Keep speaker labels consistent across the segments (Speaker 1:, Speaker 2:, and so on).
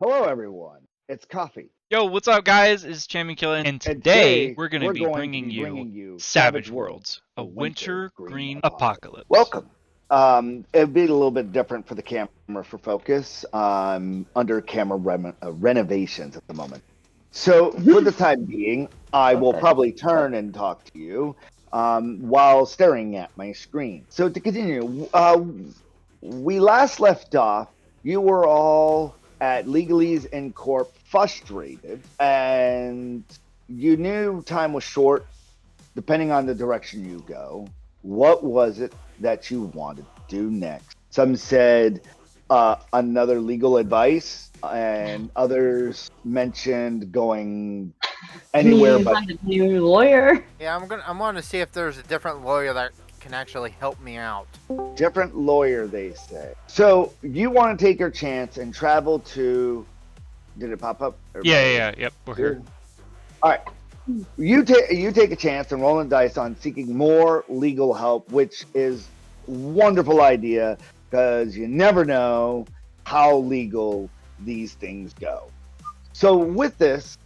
Speaker 1: Hello, everyone. It's Coffee.
Speaker 2: Yo, what's up, guys? It's Champion Killer, and
Speaker 1: And
Speaker 2: today
Speaker 1: today,
Speaker 2: we're going to
Speaker 1: we're
Speaker 2: be
Speaker 1: going to
Speaker 2: bringing
Speaker 1: be
Speaker 2: you
Speaker 1: bringing you
Speaker 2: Savage
Speaker 1: Savage Worlds,
Speaker 2: Worlds,
Speaker 1: a
Speaker 2: a
Speaker 1: wintergreen
Speaker 2: winter-green
Speaker 1: apocalypse.
Speaker 2: apocalypse.
Speaker 1: Welcome. It'd be a little bit different for the camera for focus. Under camera renovations at the moment. So, for the time being, I will
Speaker 3: Okay.
Speaker 1: probably turn and talk to you while staring at my screen. So, to continue, we last left off, you were all at Legalese and Corp frustrated, and you knew time was short, depending on the direction you go. What was it that you wanted to do next? Some said another legal advice, and others mentioned going anywhere
Speaker 3: You
Speaker 1: but
Speaker 3: find a new lawyer.
Speaker 4: Yeah, I'm going to see if there's a different lawyer that can actually help me out.
Speaker 1: different lawyer, they say. So you want to take your chance and travel to. Did it pop up?
Speaker 2: Yep, we're here.
Speaker 1: All right. You take a chance and roll a dice on seeking more legal help, which is a wonderful idea because you never know how legal these things go. So with this,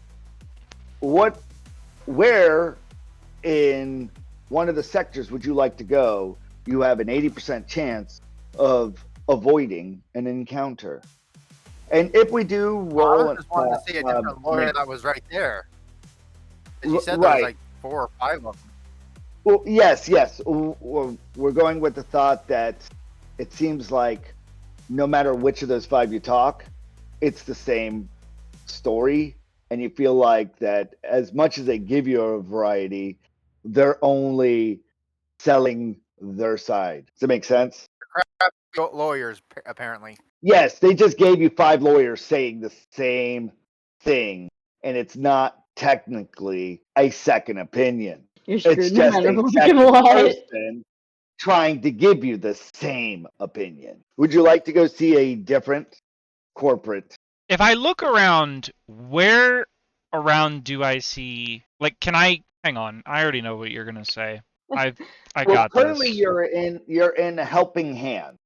Speaker 1: where in one of the sectors would you like to go? You have an 80% chance of avoiding an encounter. And if we do
Speaker 4: I
Speaker 1: roll
Speaker 4: was just wanting to see a different lawyer that was right there. As you said, there was
Speaker 1: right.
Speaker 4: like 4 or 5 of them.
Speaker 1: Well, yes. We're going with the thought that it seems like no matter which of those 5 you talk, it's the same story. And you feel like that as much as they give you a variety, they're only selling their side. Does that make sense?
Speaker 4: Lawyers, apparently.
Speaker 1: Yes, they just gave you 5 lawyers saying the same thing, and it's not technically a second opinion.
Speaker 3: You're
Speaker 1: It's
Speaker 3: screwed no
Speaker 1: just
Speaker 3: matter
Speaker 1: a
Speaker 3: fucking
Speaker 1: second
Speaker 3: what.
Speaker 1: person trying to give you the same opinion. Would you like to go see a different corporate?
Speaker 2: If I look around, where around do I see? Like, can I hang on? I already know what you're gonna say. I
Speaker 1: Well,
Speaker 2: got
Speaker 1: currently
Speaker 2: this.
Speaker 1: you're in Helping Hand.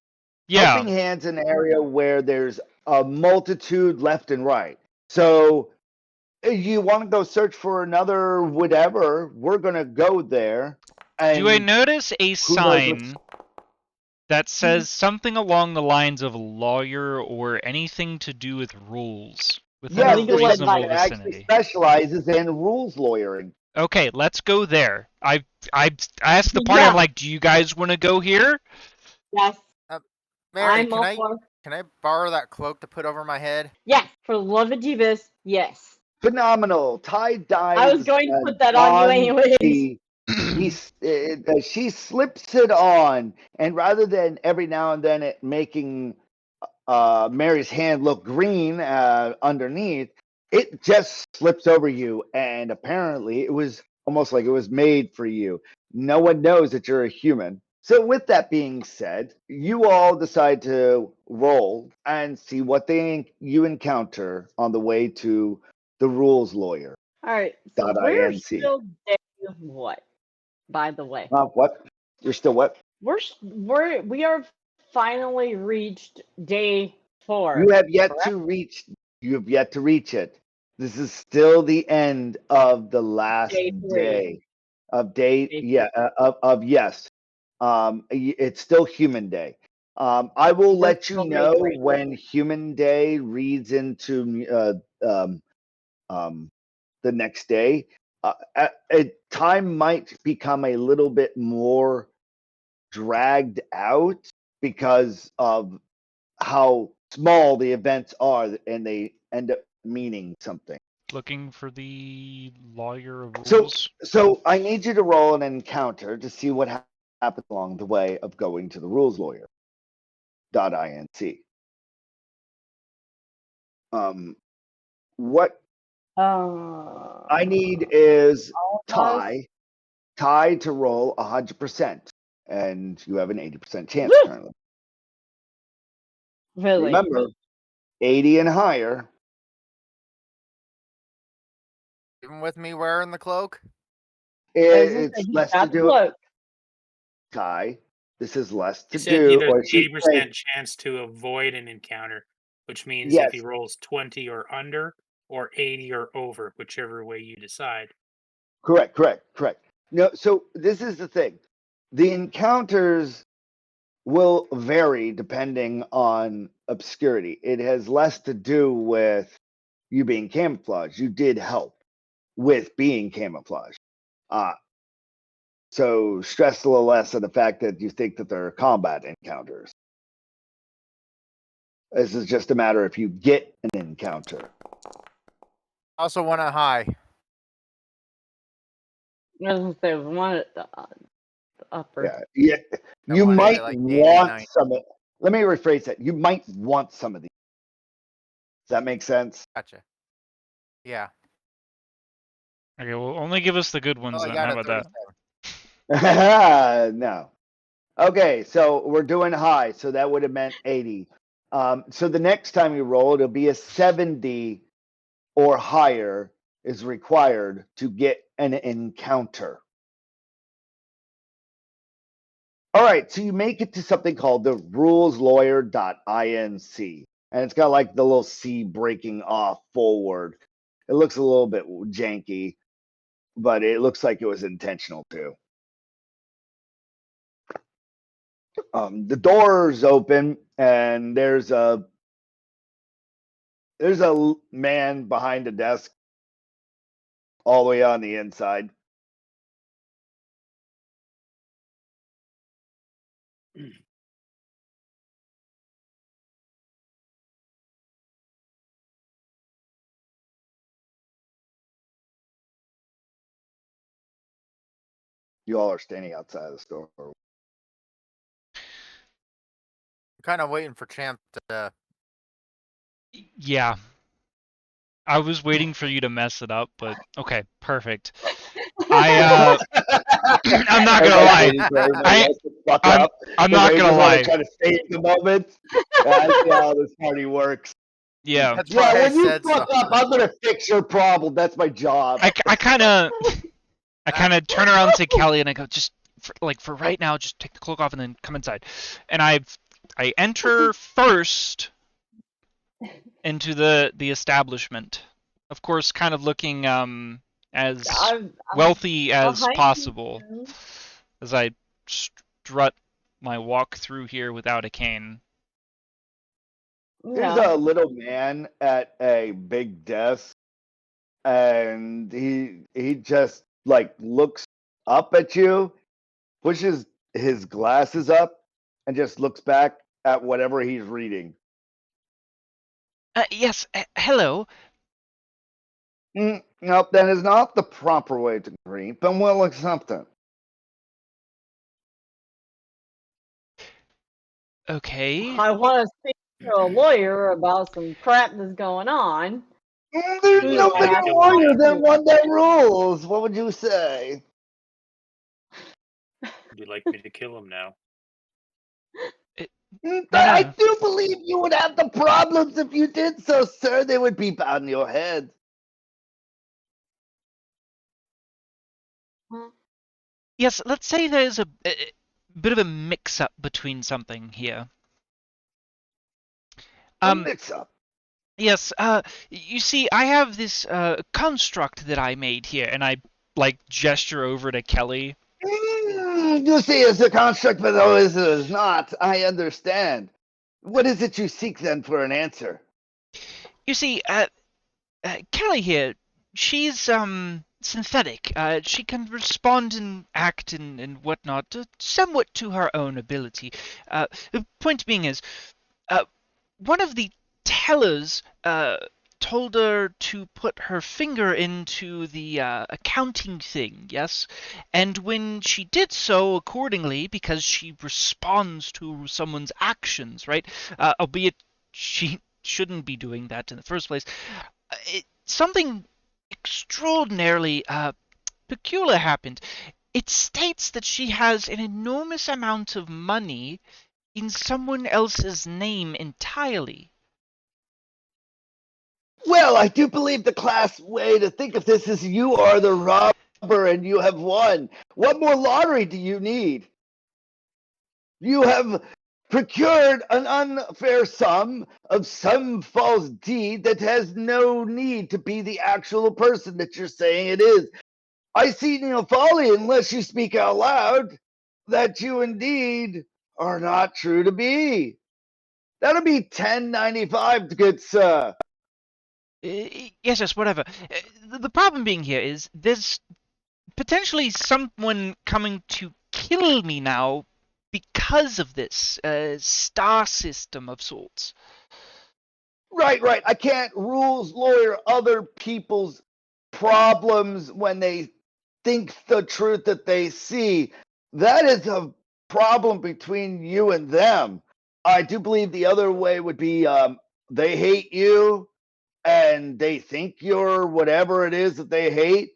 Speaker 2: Yeah.
Speaker 1: Helping Hand's an area where there's a multitude left and right. So you want to go search for another whatever, we're gonna go there.
Speaker 2: Do I
Speaker 1: And
Speaker 2: notice a
Speaker 1: who knows what's
Speaker 2: sign that says something along the lines of lawyer or anything to do with rules within a
Speaker 1: yes, this
Speaker 3: Legal
Speaker 2: reasonable
Speaker 3: advice.
Speaker 1: actually
Speaker 2: vicinity?
Speaker 1: specializes in rules lawyering.
Speaker 2: Okay, let's go there. I asked the party. I'm
Speaker 3: Yeah.
Speaker 2: like, do you guys want to go here?
Speaker 3: Yes.
Speaker 4: Mary,
Speaker 3: I'm all for.
Speaker 4: can I borrow that cloak to put over my head?
Speaker 3: Yes. For the love of Jeebus. Yes.
Speaker 1: Phenomenal. Ty
Speaker 3: I was
Speaker 1: dives
Speaker 3: going to put that on you anyways.
Speaker 1: she slips it on, and rather than every now and then it making Mary's hand look green underneath, it just slips over you, and apparently it was almost like it was made for you. No one knows that you're a human. So, with that being said, you all decide to roll and see what you encounter on the way to the rules lawyer.
Speaker 3: All right. So we're
Speaker 1: .inc.
Speaker 3: still day what? By the way,
Speaker 1: What? You're still what?
Speaker 3: we are finally reached day 4.
Speaker 1: You have yet
Speaker 3: correct?
Speaker 1: to reach. You have yet to reach it. This is still the end of the last
Speaker 3: Day 3.
Speaker 1: day of day.
Speaker 3: Day
Speaker 1: Yeah, of yes. It's still Human Day. I will
Speaker 3: We're
Speaker 1: let you
Speaker 3: still day
Speaker 1: know
Speaker 3: 3.
Speaker 1: when Human Day reads into the next day. Time might become a little bit more dragged out because of how small the events are, and they end up meaning something.
Speaker 2: Looking for the lawyer of
Speaker 1: So,
Speaker 2: rules.
Speaker 1: so I need you to roll an encounter to see what happens along the way of going to the rules lawyer. .inc. What I need is Ty to roll 100%, and you have an 80% chance
Speaker 3: Woo!
Speaker 1: currently.
Speaker 3: Really?
Speaker 1: Remember, 80 and higher.
Speaker 4: Even with me wearing the cloak?
Speaker 1: It's less to do. Ty, this is less to
Speaker 5: You said
Speaker 1: do,
Speaker 5: there's
Speaker 1: or
Speaker 5: an
Speaker 1: she
Speaker 5: 80% chance to avoid an encounter. which means
Speaker 1: Yes.
Speaker 5: if he rolls 20 or under, or 80 or over, whichever way you decide.
Speaker 1: Correct. No, so this is the thing. The encounters will vary depending on obscurity. It has less to do with you being camouflaged. You did help with being camouflaged. So stress a little less on the fact that you think that they're combat encounters. This is just a matter if you get an encounter.
Speaker 4: Also one at high.
Speaker 3: I was gonna say there's one at the upper.
Speaker 1: Yeah.
Speaker 4: That
Speaker 1: You
Speaker 4: one is
Speaker 1: might
Speaker 4: like 80,
Speaker 1: want
Speaker 4: 90.
Speaker 1: some. Let me rephrase that. You might want some of these. Does that make sense?
Speaker 4: Gotcha. Yeah.
Speaker 2: Okay, well, only give us the good ones
Speaker 4: Oh, I
Speaker 2: then.
Speaker 4: got
Speaker 2: How
Speaker 4: a
Speaker 2: about that?
Speaker 4: 37.
Speaker 1: No. Okay, so we're doing high, so that would have meant 80. So the next time you roll, it'll be a 70 or higher is required to get an encounter. All right, so you make it to something called the ruleslawyer.inc, and it's got like the little C breaking off forward. It looks a little bit janky, but it looks like it was intentional too. The door's open, and there's a man behind a desk, all the way on the inside. You all are standing outside the store.
Speaker 4: I'm kind of waiting for Champ to.
Speaker 2: Yeah. I was waiting for you to mess it up, but okay, perfect. I'm not gonna lie. I'm not gonna lie.
Speaker 1: Try to save the moment. That's how this party works.
Speaker 2: Yeah.
Speaker 4: That's why
Speaker 1: Yeah,
Speaker 4: I
Speaker 1: when you
Speaker 4: said
Speaker 1: fuck
Speaker 4: so.
Speaker 1: up, I'm gonna fix your problem. That's my job.
Speaker 2: I kind of turn around to Kelly and I go, just for right now, just take the cloak off and then come inside. And I enter first into the establishment, of course, kind of looking as
Speaker 3: I'm
Speaker 2: wealthy as
Speaker 3: behind
Speaker 2: possible,
Speaker 3: you.
Speaker 2: as I strut my walk through here without a cane.
Speaker 1: There's
Speaker 3: Yeah.
Speaker 1: a little man at a big desk, and he just like looks up at you, pushes his glasses up, and just looks back at whatever he's reading.
Speaker 2: Yes, hello.
Speaker 1: Nope, that is not the proper way to greet, but we'll accept it.
Speaker 2: Okay.
Speaker 3: I want to speak to a lawyer about some crap that's going on.
Speaker 1: There's
Speaker 3: Who's
Speaker 1: no better
Speaker 3: asking
Speaker 1: lawyer than
Speaker 3: you?
Speaker 1: one that rules. What would you say?
Speaker 5: Would you like me to kill him now?
Speaker 1: I do believe you would have the problems if you did so, sir. They would be on your head.
Speaker 2: Yes, let's say there's a bit of a mix-up between something here.
Speaker 1: A mix-up.
Speaker 2: Yes, you see, I have this construct that I made here, and I gesture over to Kelly.
Speaker 1: You see, it's a construct, but though it is not. I understand. What is it you seek then for an answer?
Speaker 2: You see, Kelly here, she's synthetic. She can respond and act and whatnot, somewhat to her own ability. The point being is, one of the tellers told her to put her finger into the accounting thing, yes? And when she did so accordingly, because she responds to someone's actions, right? Albeit she shouldn't be doing that in the first place, something extraordinarily peculiar happened. It states that she has an enormous amount of money in someone else's name entirely.
Speaker 1: Well, I do believe the class way to think of this is you are the robber and you have won. What more lottery do you need? You have procured an unfair sum of some false deed that has no need to be the actual person that you're saying it is. I see no folly unless you speak out loud that you indeed are not true to be. That'll be 10.95, good sir.
Speaker 2: Yes, whatever. The problem being here is there's potentially someone coming to kill me now because of this star system of sorts.
Speaker 1: Right. I can't rules lawyer other people's problems when they think the truth that they see. That is a problem between you and them. I do believe the other way would be they hate you and they think you're whatever it is that they hate.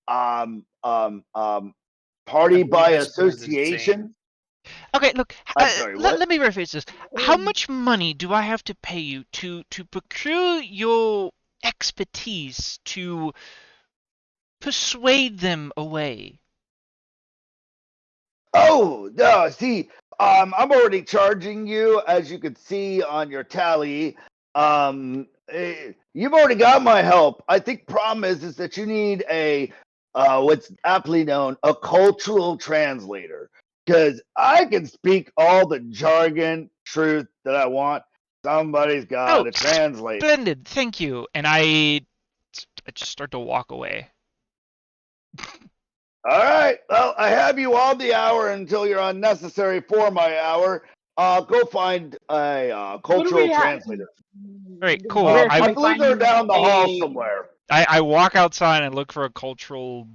Speaker 1: Um, um, um,
Speaker 5: I
Speaker 1: Party
Speaker 5: believe
Speaker 1: by
Speaker 5: this man's insane.
Speaker 1: association.
Speaker 2: Okay, look,
Speaker 1: I'm sorry, what?
Speaker 2: let me rephrase this. How much money do I have to pay you to procure your expertise to persuade them away?
Speaker 1: Oh, no, see, I'm already charging you, as you can see on your tally. You've already got my help. I think problem is that you need a what's aptly known a cultural translator, because I can speak all the jargon truth that I want. Somebody's got
Speaker 2: Oh,
Speaker 1: to translate.
Speaker 2: splendid, thank you. And I just start to walk away.
Speaker 1: All right. Well, I have you all the hour until you're unnecessary for my hour. Go find a cultural translator.
Speaker 2: All right, cool.
Speaker 3: Where can
Speaker 1: I
Speaker 3: we
Speaker 1: believe they're
Speaker 3: find
Speaker 1: down the hall
Speaker 3: a-
Speaker 1: somewhere.
Speaker 2: I walk outside and look for a cultural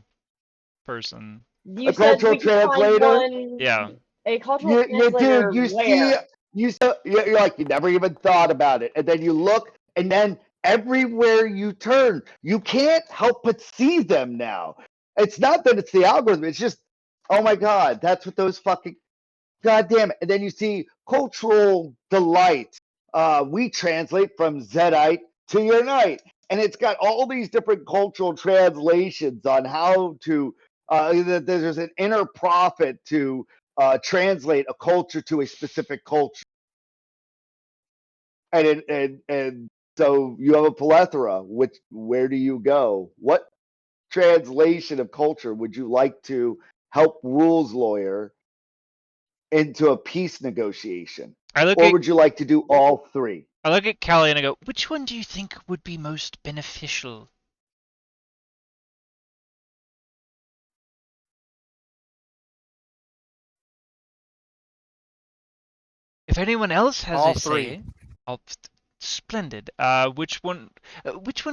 Speaker 2: person.
Speaker 3: You
Speaker 1: A
Speaker 3: said
Speaker 1: cultural
Speaker 3: we could find
Speaker 1: translator?
Speaker 3: one.
Speaker 2: Yeah.
Speaker 3: A cultural
Speaker 1: You
Speaker 3: translator.
Speaker 1: dude, you see,
Speaker 3: Where?
Speaker 1: you're like, you never even thought about it. And then you look, and then everywhere you turn, you can't help but see them now. It's not that it's the algorithm, it's just, oh my God, that's what those fucking, God damn it. And then you see cultural delight. We translate from Zedite to your night. And it's got all these different cultural translations on how to, there's an inner prophet to translate a culture to a specific culture. And so you have a plethora. Where do you go? What translation of culture would you like to help rules lawyer into a peace negotiation? Or would you like to do all three?
Speaker 2: I look at Callie and I go, which one do you think would be most beneficial? If anyone else has
Speaker 4: All
Speaker 2: a
Speaker 4: three.
Speaker 2: say, splendid. Which one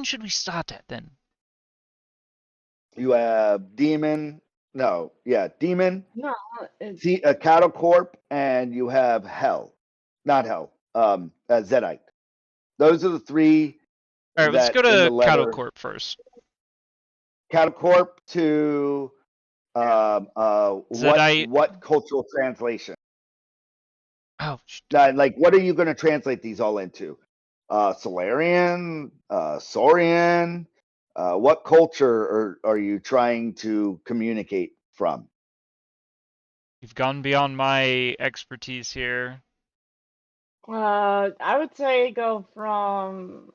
Speaker 2: should we start at then?
Speaker 1: You have demon. No, yeah, demon.
Speaker 3: No, it's
Speaker 1: See a cattle corp, and you have hell, not hell. Zedite. Those are the three
Speaker 2: All right, let's
Speaker 1: that
Speaker 2: go
Speaker 1: in the
Speaker 2: to Cattle
Speaker 1: letter.
Speaker 2: Corp first.
Speaker 1: Cattle corp to
Speaker 2: Zedite.
Speaker 1: what cultural translation?
Speaker 2: Oh,
Speaker 1: Like, what are you going to translate these all into? Solarian, Saurian. What culture are you trying to communicate from?
Speaker 2: you've gone beyond my expertise here.
Speaker 3: I would say go from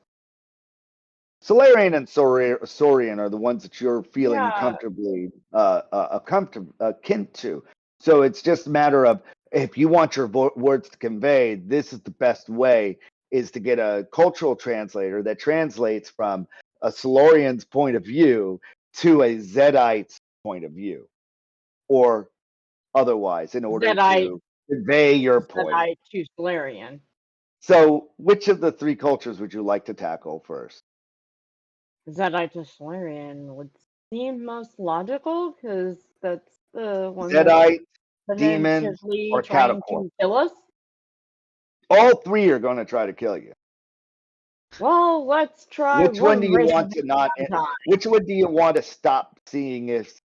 Speaker 1: Solarian and Saurian are the ones that you're feeling
Speaker 3: Yeah.
Speaker 1: comfortably akin to. So it's just a matter of if you want your words to convey, this is the best way is to get a cultural translator that translates from a Solarian's point of view to a Zedite's point of view, or otherwise, in order
Speaker 3: Zedite.
Speaker 1: to convey your
Speaker 3: that
Speaker 1: point.
Speaker 3: I choose Valerian.
Speaker 1: So, which of the three cultures would you like to tackle first?
Speaker 3: Zedite to Valerian would seem most logical because that's the one
Speaker 1: Zedite,
Speaker 3: that's
Speaker 1: demon,
Speaker 3: definitively
Speaker 1: or
Speaker 3: trying
Speaker 1: catacomb?
Speaker 3: to kill us.
Speaker 1: All three are going to try to kill you.
Speaker 3: Well, let's try
Speaker 1: Which one do you
Speaker 3: race
Speaker 1: want to not?
Speaker 3: at a time.
Speaker 1: Which one do you want to stop seeing as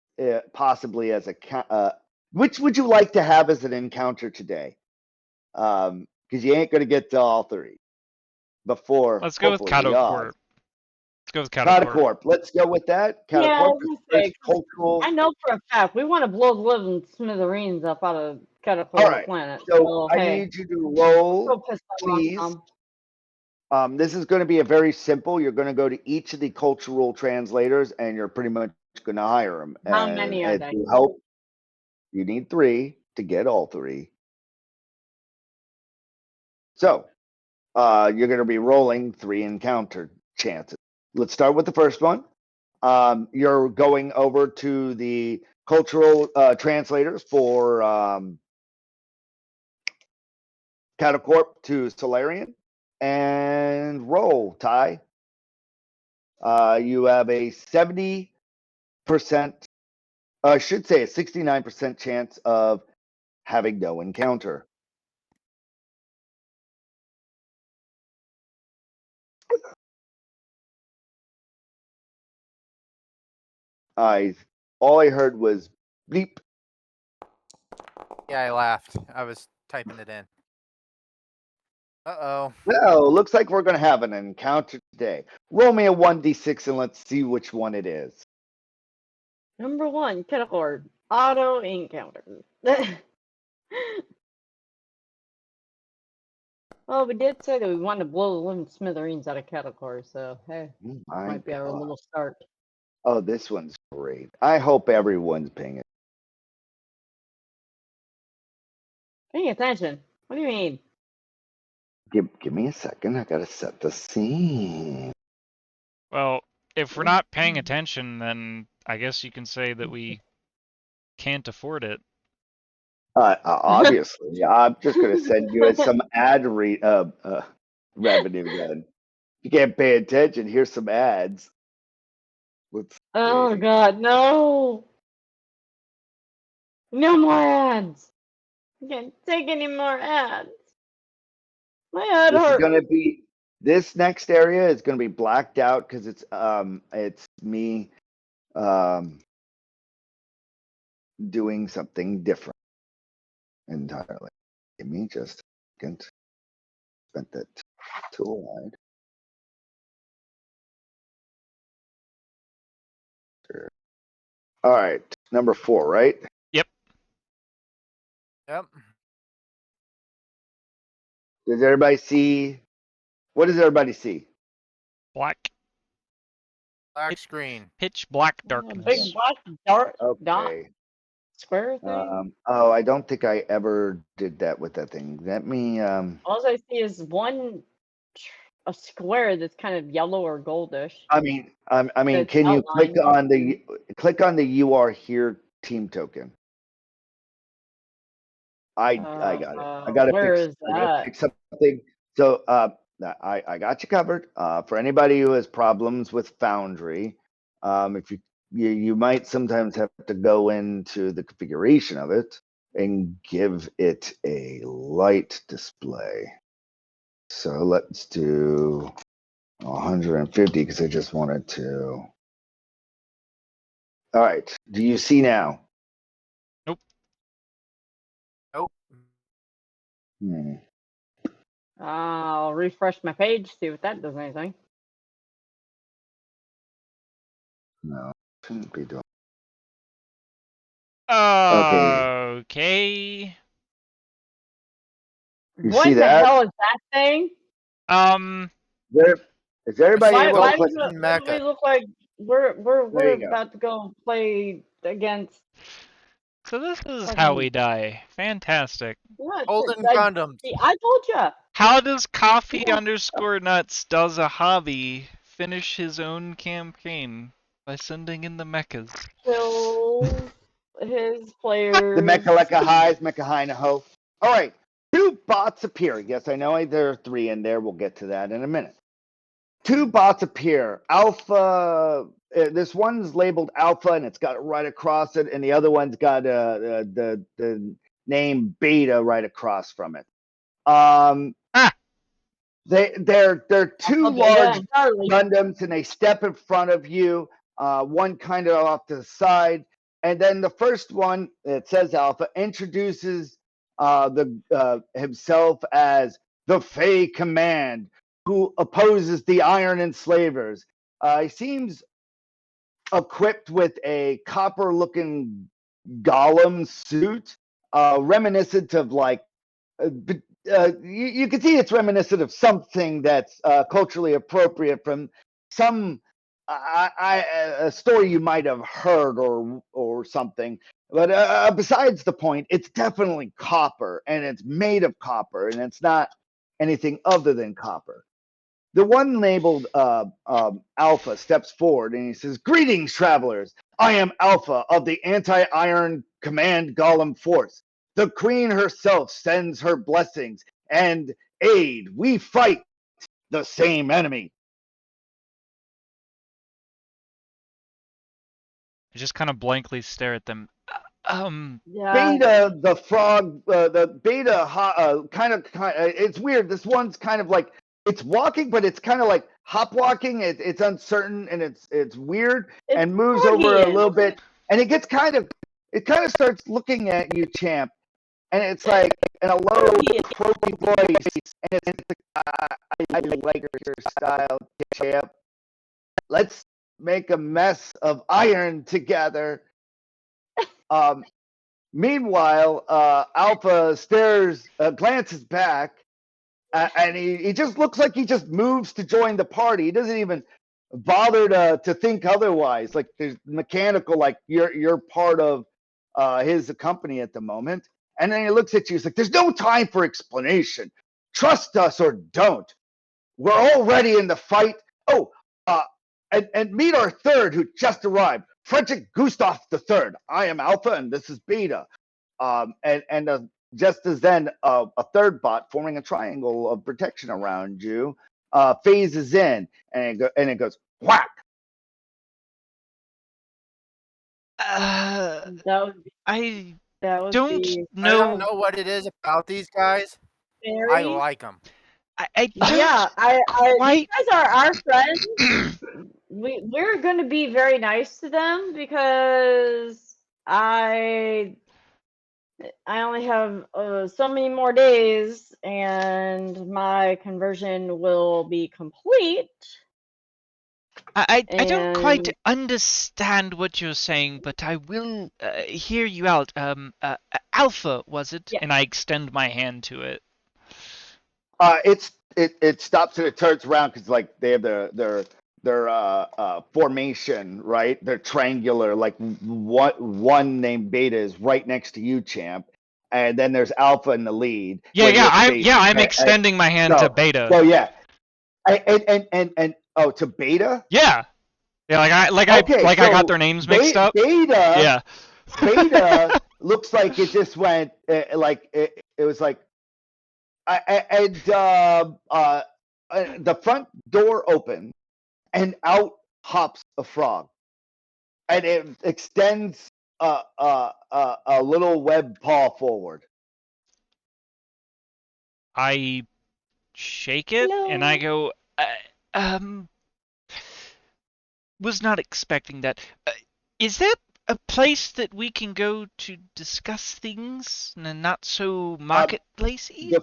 Speaker 1: possibly as a? Which would you like to have as an encounter today? Because you ain't going to get to all three before.
Speaker 2: Let's go with
Speaker 1: hopefully,
Speaker 2: Cattle
Speaker 1: the odds.
Speaker 2: Corp. Let's go with Catacorp.
Speaker 1: Catacorp. Let's go with that.
Speaker 3: Yeah, I
Speaker 1: Catacorp
Speaker 3: was
Speaker 1: is
Speaker 3: gonna
Speaker 1: the
Speaker 3: say,
Speaker 1: first cultural.
Speaker 3: I know for a fact we want to blow the living smithereens up out of Catacorp
Speaker 1: All right.
Speaker 3: planet.
Speaker 1: So I
Speaker 3: hey,
Speaker 1: need you to
Speaker 3: go
Speaker 1: roll,
Speaker 3: piss them off
Speaker 1: please.
Speaker 3: some.
Speaker 1: This is going to be a very simple. You're going to go to each of the cultural translators, and you're pretty much going to hire them.
Speaker 3: How
Speaker 1: and,
Speaker 3: many are
Speaker 1: and
Speaker 3: they?
Speaker 1: to help, you need 3 to get all 3. So you're going to be rolling 3 encounter chances. Let's start with the first one. You're going over to the cultural translators for Catacorp to Solarian, and roll, Ty. You have a 70%, I should say a 69% chance of having no encounter. All I heard was bleep.
Speaker 4: Yeah, I laughed. I was typing it in. Uh-oh.
Speaker 1: Well, looks like we're going to have an encounter today. Roll me a 1d6 and let's see which one it is.
Speaker 3: Number 1, Catacorp. Auto encounter. Well, we did say that we wanted to blow the living smithereens out of Catacorp, so hey,
Speaker 1: Oh my
Speaker 3: might be our
Speaker 1: God.
Speaker 3: little start.
Speaker 1: Oh, this one's great. I hope everyone's paying it.
Speaker 3: Paying attention. What do you mean?
Speaker 1: Give me a second. I got to set the scene.
Speaker 2: Well, if we're not paying attention, then I guess you can say that we can't afford it.
Speaker 1: Obviously, I'm just going to send you some ad revenue then. You can't pay attention. Here's some ads. Let's
Speaker 3: Oh
Speaker 1: see.
Speaker 3: God, no! No more ads. I can't take any more ads. My head
Speaker 1: This is
Speaker 3: hurts.
Speaker 1: going to be. This next area is going to be blacked out because it's me doing something different entirely. Give me just a second. Spent that tool wide. Sure. All right, number 4, right?
Speaker 2: Yep.
Speaker 4: Yep.
Speaker 1: Does everybody see? What does everybody see?
Speaker 2: Black.
Speaker 4: Black screen.
Speaker 2: Pitch black
Speaker 3: A
Speaker 2: darkness.
Speaker 3: big black dot
Speaker 1: Okay.
Speaker 3: square thing.
Speaker 1: Oh, I don't think I ever did that with that thing. Let me.
Speaker 3: All I see is a square that's kind of yellow or goldish.
Speaker 1: I mean,
Speaker 3: That's
Speaker 1: can you click
Speaker 3: outlined.
Speaker 1: on the "You Are Here" team token? I got it. I got to
Speaker 3: Where
Speaker 1: fix.
Speaker 3: is
Speaker 1: I got to
Speaker 3: that?
Speaker 1: fix something. So I got you covered. For anybody who has problems with Foundry, if you might sometimes have to go into the configuration of it and give it a light display. So let's do 150 because I just wanted to. All right. Do you see now?
Speaker 2: Nope.
Speaker 4: Nope.
Speaker 3: I'll refresh my page, see if that does anything.
Speaker 1: No, shouldn't be doing.
Speaker 2: Okay.
Speaker 1: You
Speaker 3: What
Speaker 1: see
Speaker 3: the
Speaker 1: that?
Speaker 3: hell is that thing?
Speaker 1: Is everybody
Speaker 3: Why,
Speaker 1: able
Speaker 3: why
Speaker 1: to
Speaker 3: does
Speaker 1: click?
Speaker 3: we look like we're
Speaker 1: There you go.
Speaker 3: about to go play against
Speaker 2: So this is
Speaker 3: fucking-
Speaker 2: how we die. Fantastic.
Speaker 3: what?
Speaker 4: Golden
Speaker 3: I,
Speaker 4: condoms.
Speaker 3: see, I told you.
Speaker 2: How does Coffee
Speaker 3: Yeah.
Speaker 2: _nuts does a hobby finish his own campaign by sending in the mechas?
Speaker 3: Kills his players.
Speaker 1: The Mecha Highs, Mecha High and a Ho. All right. 2 bots appear. Yes, I know there are 3 in there. We'll get to that in a minute. 2 bots appear. Alpha. This one's labeled Alpha, and it's got it right across it, and the other one's got the name Beta right across from it. They're 2 large Gundams, and they step in front of you. One kind of off to the side, and then the first one, it says Alpha, introduces himself as the Fey Command, who opposes the Iron Enslavers. He seems equipped with a copper-looking golem suit, reminiscent of like. You can see it's reminiscent of something that's culturally appropriate from some a story you might have heard or something. But besides the point, it's definitely copper, and it's made of copper, and it's not anything other than copper. The one labeled Alpha steps forward and he says, "Greetings, travelers. I am Alpha of the Anti-Iron Command Golem Force. The Queen herself sends her blessings and aid. We fight the same enemy."
Speaker 2: I just kind of blankly stare at them.
Speaker 3: Yeah.
Speaker 1: Beta, the frog, the beta, it's weird. This one's kind of like, it's walking, but it's kind of like hop walking. It's uncertain and it's weird
Speaker 3: It's
Speaker 1: and moves over a
Speaker 3: Freudian.
Speaker 1: little bit. And it kind of starts looking at you, champ. And it's like in a low, croaky voice. And it's I like your style, champ. Let's make a mess of iron together. Meanwhile, Alpha glances back, and he just looks like he just moves to join the party. He doesn't even bother to think otherwise. Like there's mechanical, like you're part of his company at the moment. And then he looks at you. He's like, "There's no time for explanation. Trust us or don't. We're already in the fight." Oh, and meet our third who just arrived, Frederick Gustav III. I am Alpha, and this is Beta. Just as then, a third bot forming a triangle of protection around you phases in, and it goes whack.
Speaker 3: That would be,
Speaker 2: I
Speaker 3: that would
Speaker 2: don't
Speaker 3: be
Speaker 4: I don't
Speaker 2: know.
Speaker 4: know what it is about these guys.
Speaker 3: very.
Speaker 4: I like them.
Speaker 2: I don't
Speaker 3: Yeah, you
Speaker 2: quite.
Speaker 3: guys are our friends. We're going to be very nice to them because I only have so many more days and my conversion will be complete.
Speaker 2: I don't quite
Speaker 3: And
Speaker 2: understand what you're saying, but I will hear you out. Alpha, was it?
Speaker 3: Yeah.
Speaker 2: And I extend my hand to it.
Speaker 1: It stops and it turns around because like they have their formation, right? They're triangular. Like one named Beta is right next to you, champ, and then there's Alpha in the lead.
Speaker 2: I'm extending my hand to Beta.
Speaker 1: So yeah, and to Beta.
Speaker 2: Yeah, I got their names mixed up.
Speaker 1: Beta.
Speaker 2: Yeah.
Speaker 1: Beta looks like it just went like it was like. The front door opens, and out hops a frog, and it extends a little web paw forward.
Speaker 2: I shake it and I go, was not expecting that. Is that a place that we can go to discuss things and not so marketplacey?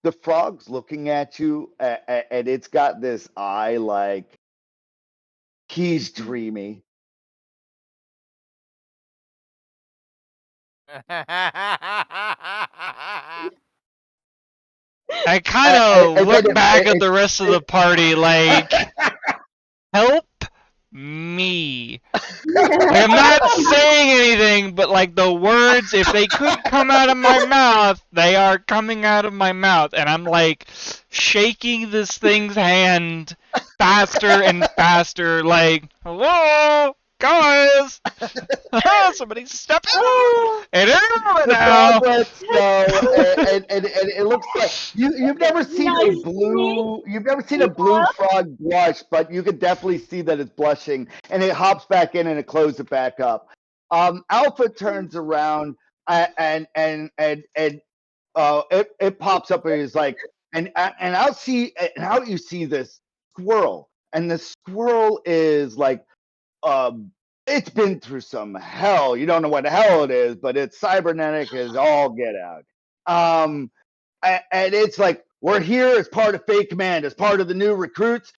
Speaker 1: The frog's looking at you, and it's got this eye like he's dreamy.
Speaker 2: I kind of look back at the rest of the party like, help me. Like, I'm not saying anything, but like the words, if they could come out of my mouth, they are coming out of my mouth. And I'm like shaking this thing's hand faster and faster, like, hello, guys. Somebody step in. And now.
Speaker 1: And it looks like you've never seen a blue. You've never seen a blue frog blush, but you can definitely see that it's blushing, and it hops back in and it closes it back up. Alpha turns around and it pops up and is like, and out you see this squirrel, and the squirrel is like it's been through some hell. You don't know what the hell it is, but it's cybernetic as all get out. And it's like, we're here as part of Fake Command, as part of the new recruits.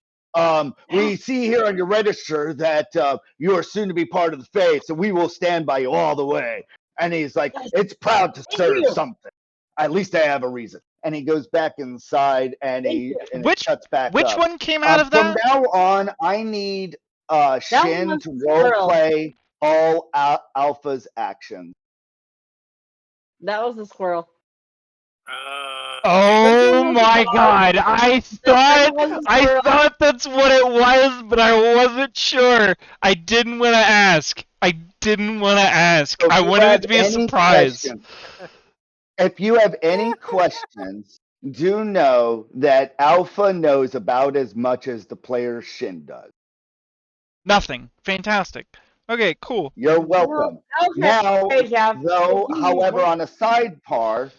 Speaker 1: We see here on your register that you are soon to be part of the faith, so we will stand by you all the way. And he's like, it's proud to serve something. At least I have a reason. And he goes back inside and it shuts back
Speaker 2: Which
Speaker 1: up.
Speaker 2: one came out of
Speaker 1: From
Speaker 2: that?
Speaker 1: now on, I need Shin
Speaker 3: was
Speaker 1: to
Speaker 3: Squirrel.
Speaker 1: role play all Alpha's actions.
Speaker 3: That was the squirrel.
Speaker 2: Oh my god! I
Speaker 3: squirrel.
Speaker 2: thought that's what it was, but I wasn't sure. I didn't want to ask. I
Speaker 1: So if
Speaker 2: I
Speaker 1: you
Speaker 2: wanted
Speaker 1: have
Speaker 2: it to be a
Speaker 1: any
Speaker 2: surprise.
Speaker 1: questions- If you have any questions, do know that Alpha knows about as much as the player Shin does.
Speaker 2: Nothing. Fantastic. Okay, cool.
Speaker 1: You're welcome.
Speaker 3: Okay.
Speaker 1: Now,
Speaker 3: Jeff.
Speaker 1: though,
Speaker 3: You-
Speaker 1: however, on a sidebar,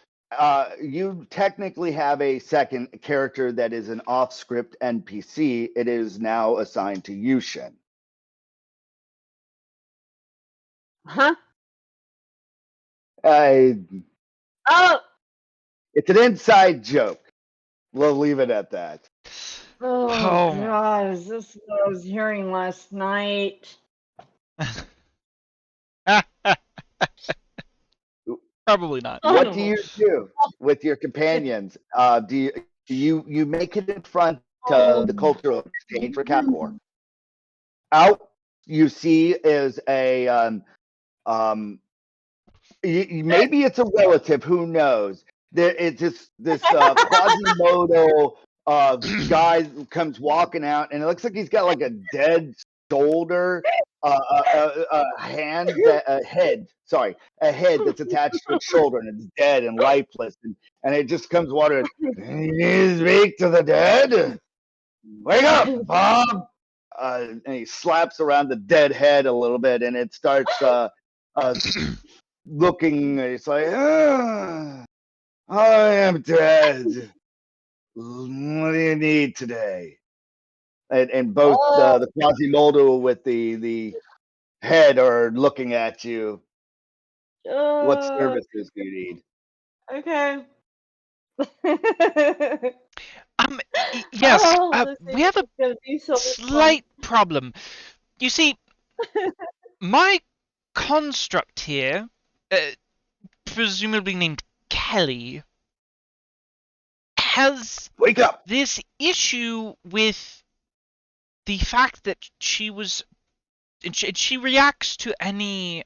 Speaker 1: you technically have a second character that is an off-script NPC. It is now assigned to Yushin.
Speaker 3: Huh?
Speaker 1: It's an inside joke. We'll leave it at that.
Speaker 3: Oh,
Speaker 2: Oh.
Speaker 3: God, is this what I was hearing last night?
Speaker 2: Probably not.
Speaker 1: What do you do with your companions? Do you make it in front of the cultural exchange for Capor? Out you see is a maybe it's a relative, who knows? It's this Quasimodo guy comes walking out, and it looks like he's got like a dead shoulder, a head that's attached to its shoulder, and it's dead and lifeless, and it just comes water. You need to speak to the dead. Wake up, Bob! And he slaps around the dead head a little bit, and it starts looking. It's like, I am dead. What do you need today? And both the Quasimodo with the head are looking at you. What services do you need?
Speaker 3: Okay.
Speaker 2: Yes,
Speaker 3: Oh,
Speaker 2: we have a
Speaker 3: gonna be so
Speaker 2: slight problem. You see, my construct here, presumably named Kelly, has
Speaker 1: Wake up!
Speaker 2: this issue with the fact that she reacts to any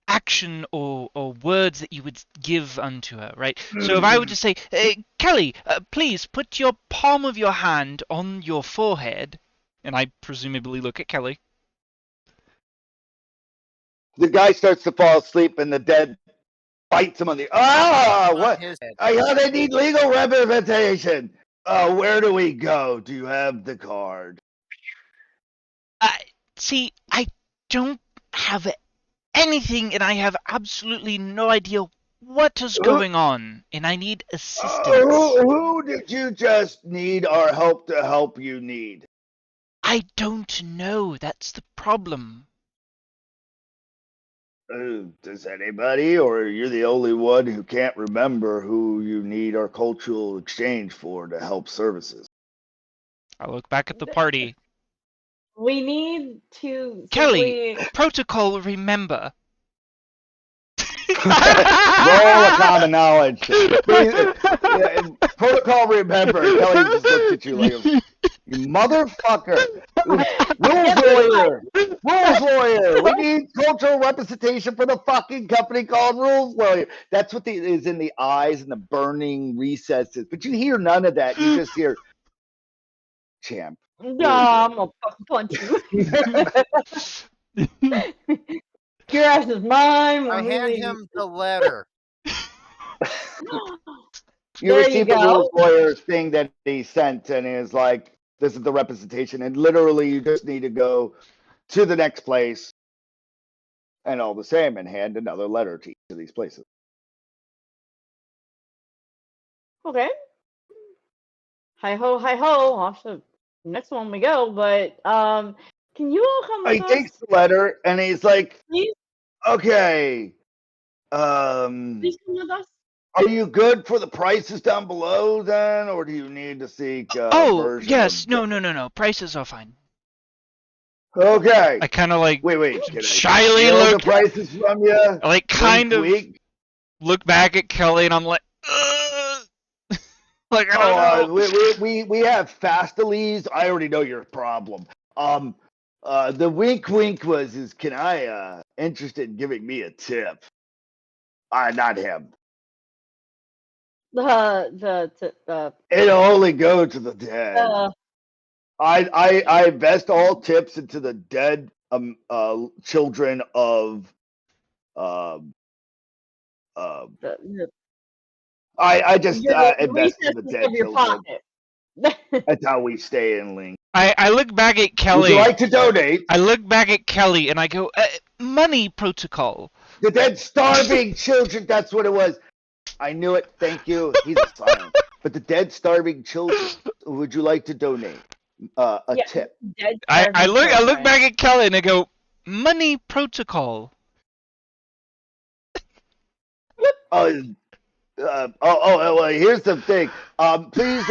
Speaker 2: action or words that you would give unto her, right? So if I were to say, Kelly, please put your palm of your hand on your forehead, and I presumably look at Kelly.
Speaker 1: The guy starts to fall asleep, and the dead bites him on the. What?
Speaker 4: His head.
Speaker 1: I thought I need legal representation. Where do we go? Do you have the card?
Speaker 2: See, I don't have anything, and I have absolutely no idea what is going on, and I need assistance.
Speaker 1: Who did you just need our help to help you need?
Speaker 2: I don't know. That's the problem.
Speaker 1: Does anybody, or you're the only one who can't remember who you need our cultural exchange for to help services?
Speaker 2: I look back at the party.
Speaker 3: We need to
Speaker 2: Kelly,
Speaker 3: simply...
Speaker 2: protocol, remember.
Speaker 1: Roll a common knowledge. Protocol, remember. Kelly just looked at you like, you motherfucker. Rules lawyer. We need cultural representation for the fucking company called Rules Lawyer. That's what is in the eyes and the burning recesses. But you hear none of that. You just hear, champ.
Speaker 3: Nah, I'm gonna fucking punch you. Your ass is mine.
Speaker 4: I hand him the letter.
Speaker 1: You receive the Rules Lawyer thing that he sent, and he's like, this is the representation. And literally, you just need to go to the next place and all the same, and hand another letter to each of these places.
Speaker 3: Okay. Hi ho, off to the next one we go, but can you all come with
Speaker 1: He
Speaker 3: us?
Speaker 1: takes the letter and he's like,
Speaker 3: Please?
Speaker 1: okay.
Speaker 3: Please come with us.
Speaker 1: Are you good for the prices down below then, or do you need to seek
Speaker 2: Oh,
Speaker 1: version
Speaker 2: yes.
Speaker 1: of
Speaker 2: No. Prices are fine.
Speaker 1: Okay.
Speaker 2: I kind of like
Speaker 1: Wait. Can I
Speaker 2: shyly
Speaker 1: steal the
Speaker 2: look.
Speaker 1: prices from you?
Speaker 2: I like kind of
Speaker 1: Wink.
Speaker 2: look back at Kelly, and I'm like, ugh. Like I don't know.
Speaker 1: We have Fastalies. I already know your problem. The wink was can I interested in giving me a tip? Not him. It'll only go to the dead. I invest all tips into the dead children of I just invest in the dead children. That's how we stay in link.
Speaker 2: I look back at Kelly.
Speaker 1: Would you like to donate?
Speaker 2: I look back at Kelly and I go, money protocol.
Speaker 1: The dead starving children, that's what it was. I knew it. Thank you. He's a science. But the dead starving children, would you like to donate a tip?
Speaker 2: I look back at Kelly and I go, money protocol.
Speaker 1: Well, here's the thing. Please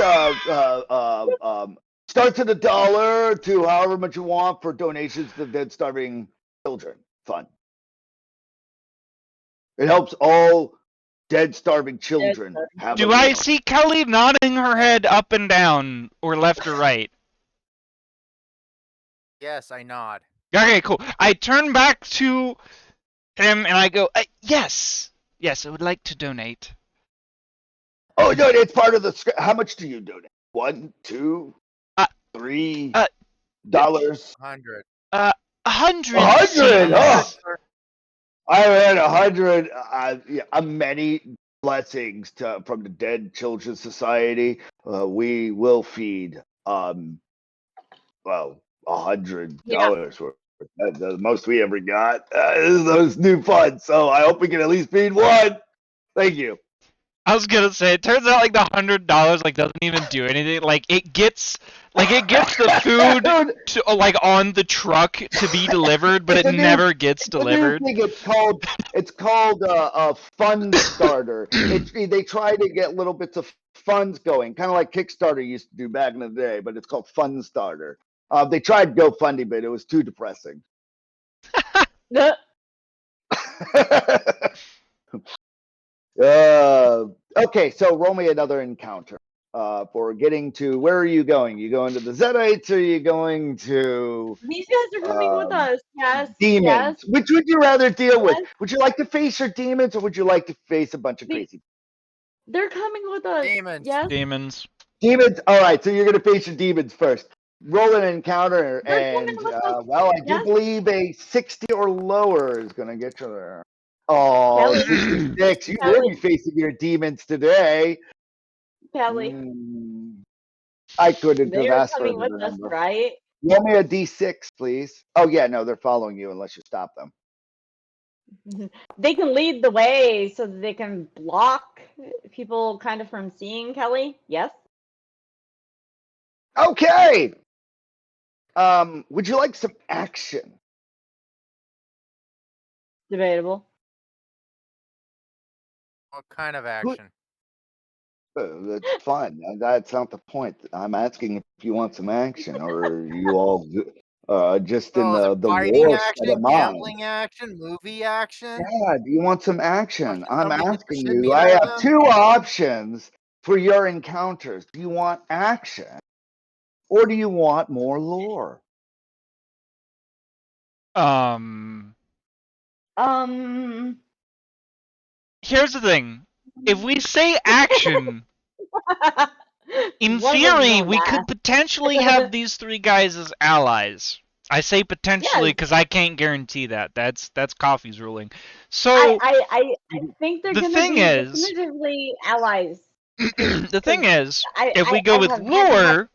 Speaker 1: starts at $1 to however much you want for donations to the dead starving children fund. It helps all dead starving children have.
Speaker 2: Do I see Kelly nodding her head up and down, or left or right?
Speaker 4: Yes, I nod.
Speaker 2: Okay, cool. I turn back to him and I go, yes, I would like to donate.
Speaker 1: Oh no, it's part of the script. How much do you donate? $1, $2, $3 dollars?
Speaker 4: 100.
Speaker 2: 100.
Speaker 1: 100. Oh. I had 100. Many blessings from the Dead Children's Society. We will feed $100 worth. The most we ever got is those new funds. So I hope we can at least feed one. Thank you.
Speaker 2: I was gonna say, it turns out like the $100 doesn't even do anything. Like it gets the food to, like on the truck to be delivered, but it never gets delivered.
Speaker 1: It's called a fund starter. They try to get little bits of funds going, kind of like Kickstarter used to do back in the day, but it's called Fund Starter. They tried GoFundMe, but it was too depressing. Okay, so roll me another encounter for getting to, where are you going? You going to the Zedites, or are you going to...
Speaker 3: These guys are coming with us, yes.
Speaker 1: Demons.
Speaker 3: Yes.
Speaker 1: Which would you rather deal with? Would you like to face your demons, or would you like to face a bunch of crazy?
Speaker 3: They're coming with us.
Speaker 4: Demons.
Speaker 3: Yes.
Speaker 2: Demons.
Speaker 1: Demons? Alright, so you're going to face your demons first. Roll an encounter, and I do believe a 60 or lower is going to get you there. Oh, 66. You will be facing your demons today.
Speaker 3: Kelly.
Speaker 1: I couldn't have asked for
Speaker 3: They're coming with us, right?
Speaker 1: Roll me a D6, please. Oh, yeah, no, they're following you unless you stop them.
Speaker 3: They can lead the way so that they can block people kind of from seeing Kelly. Yes?
Speaker 1: Okay. Would you like some action?
Speaker 3: Debatable.
Speaker 4: What kind of action?
Speaker 1: That's fine. That's not the point. I'm asking if you want some action, or are you all just in the
Speaker 4: fighting
Speaker 1: war
Speaker 4: action, gambling action, movie action?
Speaker 1: Yeah, do you want some action? I'm asking you.
Speaker 4: me
Speaker 1: I
Speaker 4: out of
Speaker 1: have
Speaker 4: them?
Speaker 1: 2 options for your encounters. Do you want action, or do you want more lore?
Speaker 2: Here's the thing. If we say action, in theory, we could potentially have these 3 guys as allies. I say potentially because I can't guarantee that. That's Coffee's ruling. So
Speaker 3: I think they're
Speaker 2: the
Speaker 3: going to
Speaker 2: thing
Speaker 3: be
Speaker 2: is,
Speaker 3: definitively allies.
Speaker 2: The thing is, if we go with lore,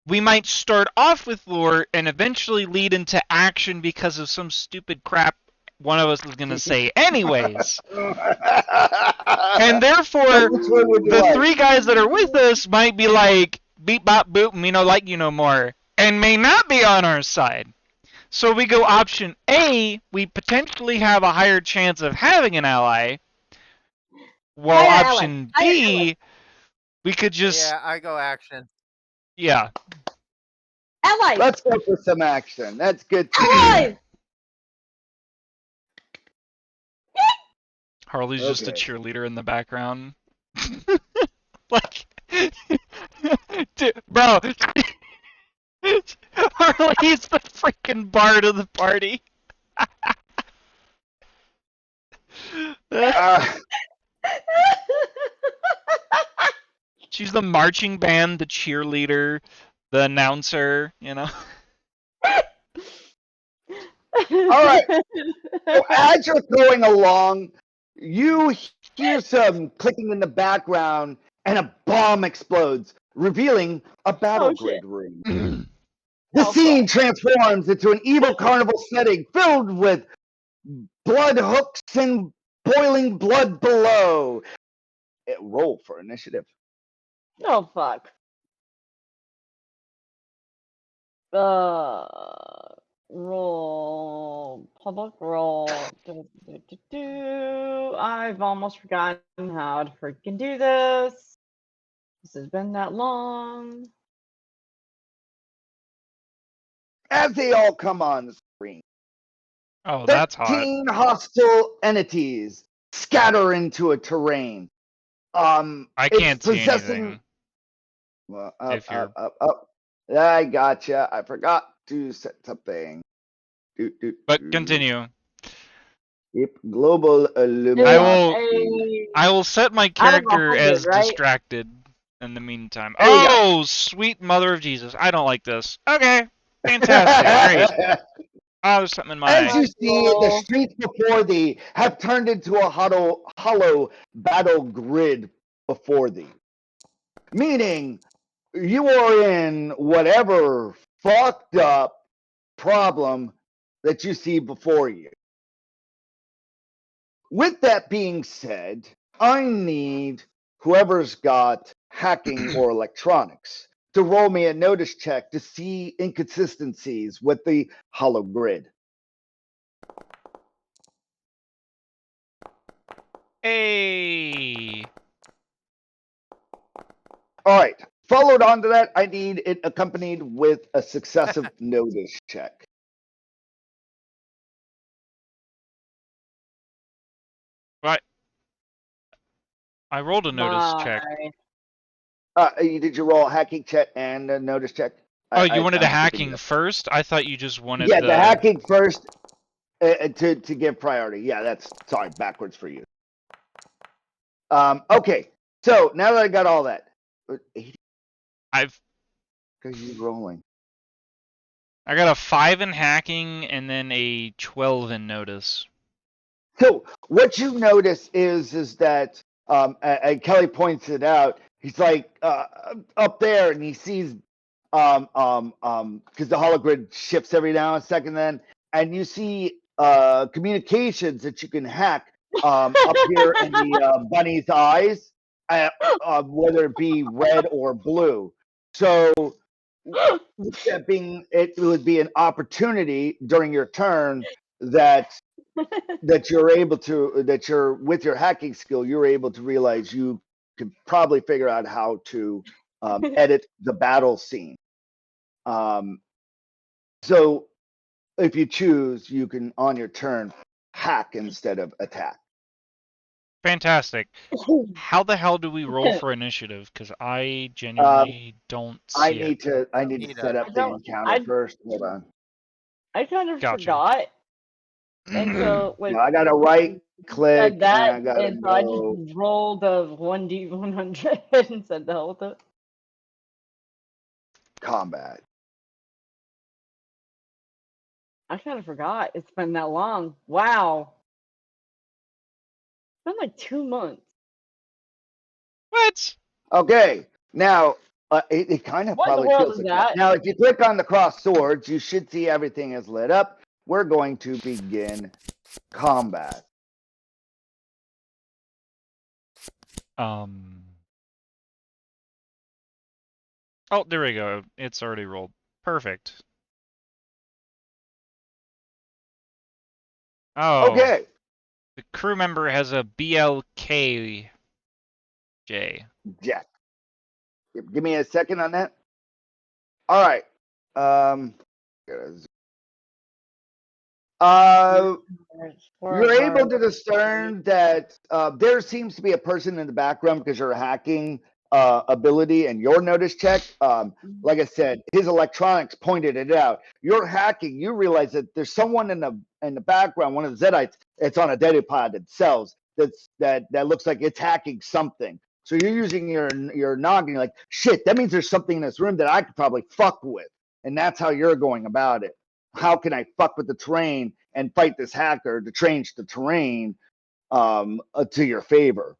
Speaker 2: we might start off with lore and eventually lead into action because of some stupid crap one of us is going to say anyways. And therefore, the 3 guys that are with us might be like, beep, bop, boop, me no like you no more, and may not be on our side. So we go option A, we potentially have a higher chance of having an ally, Well,
Speaker 3: Higher
Speaker 2: option
Speaker 3: ally. Higher
Speaker 2: B, we could just
Speaker 4: Yeah, I go action.
Speaker 2: yeah.
Speaker 3: Allies.
Speaker 1: Let's go for some action. That's good.
Speaker 3: Allies.
Speaker 2: Harley's just a
Speaker 1: Okay.
Speaker 2: cheerleader in the background. Like, bro, Harley's the freaking bard of the party.
Speaker 1: Uh,
Speaker 2: She's the marching band, the cheerleader, the announcer, you know?
Speaker 1: all right. So as you're going along, you hear some clicking in the background, and a bomb explodes, revealing a battle
Speaker 3: shit.
Speaker 1: grid room. The
Speaker 3: Oh,
Speaker 1: scene
Speaker 3: fuck.
Speaker 1: transforms into an evil carnival setting filled with blood hooks and boiling blood below. Roll for initiative.
Speaker 3: Oh, fuck. Roll. Public roll. I've almost forgotten how to freaking do this. This has been that long.
Speaker 1: As they all come on the screen,
Speaker 2: Oh, that's hot.
Speaker 1: 13 hostile entities scatter into a terrain.
Speaker 2: I
Speaker 1: it's
Speaker 2: can't see
Speaker 1: possessing.
Speaker 2: anything.
Speaker 1: Well,
Speaker 2: If you're-
Speaker 1: up. I gotcha. I forgot to set something.
Speaker 2: But continue.
Speaker 1: Yep, global
Speaker 2: I
Speaker 1: illuminati.
Speaker 2: will set my
Speaker 3: Out of
Speaker 2: character
Speaker 3: 100,
Speaker 2: as
Speaker 3: right?
Speaker 2: distracted in the meantime.
Speaker 1: There you go.
Speaker 2: Oh, sweet mother of Jesus. I don't like this. Okay. Fantastic. Great. Oh, there's something in my
Speaker 1: As
Speaker 2: eye.
Speaker 1: you see, the streets before thee have turned into a hollow battle grid before thee. Meaning, you are in whatever fucked up problem that you see before you. With that being said, I need whoever's got hacking or electronics to roll me a notice check to see inconsistencies with the hollow grid.
Speaker 2: Hey.
Speaker 1: All right. Followed on to that, I need it accompanied with a successive notice check.
Speaker 2: What? I rolled a notice check.
Speaker 1: Did you roll a hacking check and a notice check?
Speaker 2: Oh, you wanted
Speaker 1: I'm
Speaker 2: a
Speaker 1: skipping
Speaker 2: hacking
Speaker 1: that.
Speaker 2: first? I thought you just wanted
Speaker 1: Yeah, the hacking first to give priority. Yeah, that's sorry, backwards for you. Okay, so now that I got all that,
Speaker 2: I've
Speaker 1: because you rolling.
Speaker 2: I got a 5 in hacking and then a 12 in notice.
Speaker 1: So what you notice is that and Kelly points it out. He's like up there, and he sees because the hologrid shifts every now and second, then, and you see communications that you can hack up here in the bunny's eyes, whether it be red or blue. So that being, it would be an opportunity during your turn that you're able to, that you're with your hacking skill, you're able to realize you could probably figure out how to edit the battle scene. So if you choose, you can on your turn hack instead of attack.
Speaker 2: Fantastic. How the hell do we roll for initiative? Because I genuinely don't see
Speaker 1: I
Speaker 2: it.
Speaker 1: need to set up the encounter first. Hold on.
Speaker 3: I kind of
Speaker 2: Gotcha.
Speaker 3: forgot. And so when
Speaker 1: I got to right click
Speaker 3: said that,
Speaker 1: and I got to
Speaker 3: and so I
Speaker 1: go
Speaker 3: just rolled a 1d100 and said the hell with it.
Speaker 1: combat.
Speaker 3: I kind of forgot. It's been that long. Wow. It's been like 2 months.
Speaker 2: What?
Speaker 1: Okay, now it kind of
Speaker 3: What in the
Speaker 1: probably
Speaker 3: world
Speaker 1: feels
Speaker 3: is
Speaker 1: like
Speaker 3: that?
Speaker 1: Now, if you click on the cross swords, you should see everything is lit up. We're going to begin combat.
Speaker 2: Oh, there we go. It's already rolled. Perfect. Oh.
Speaker 1: Okay.
Speaker 2: The crew member has a BLK J.
Speaker 1: Jack. Give me a second on that. All right. You're able to discern that there seems to be a person in the background because you're hacking ability and your notice check. Like I said, his electronics pointed it out. You're hacking. You realize that there's someone in the background, one of the Zedites. It's on a data pod itself. That looks like it's hacking something. So you're using your noggin. You're like, shit, that means there's something in this room that I could probably fuck with, and that's how you're going about it. How can I fuck with the terrain and fight this hacker to change the terrain to your favor?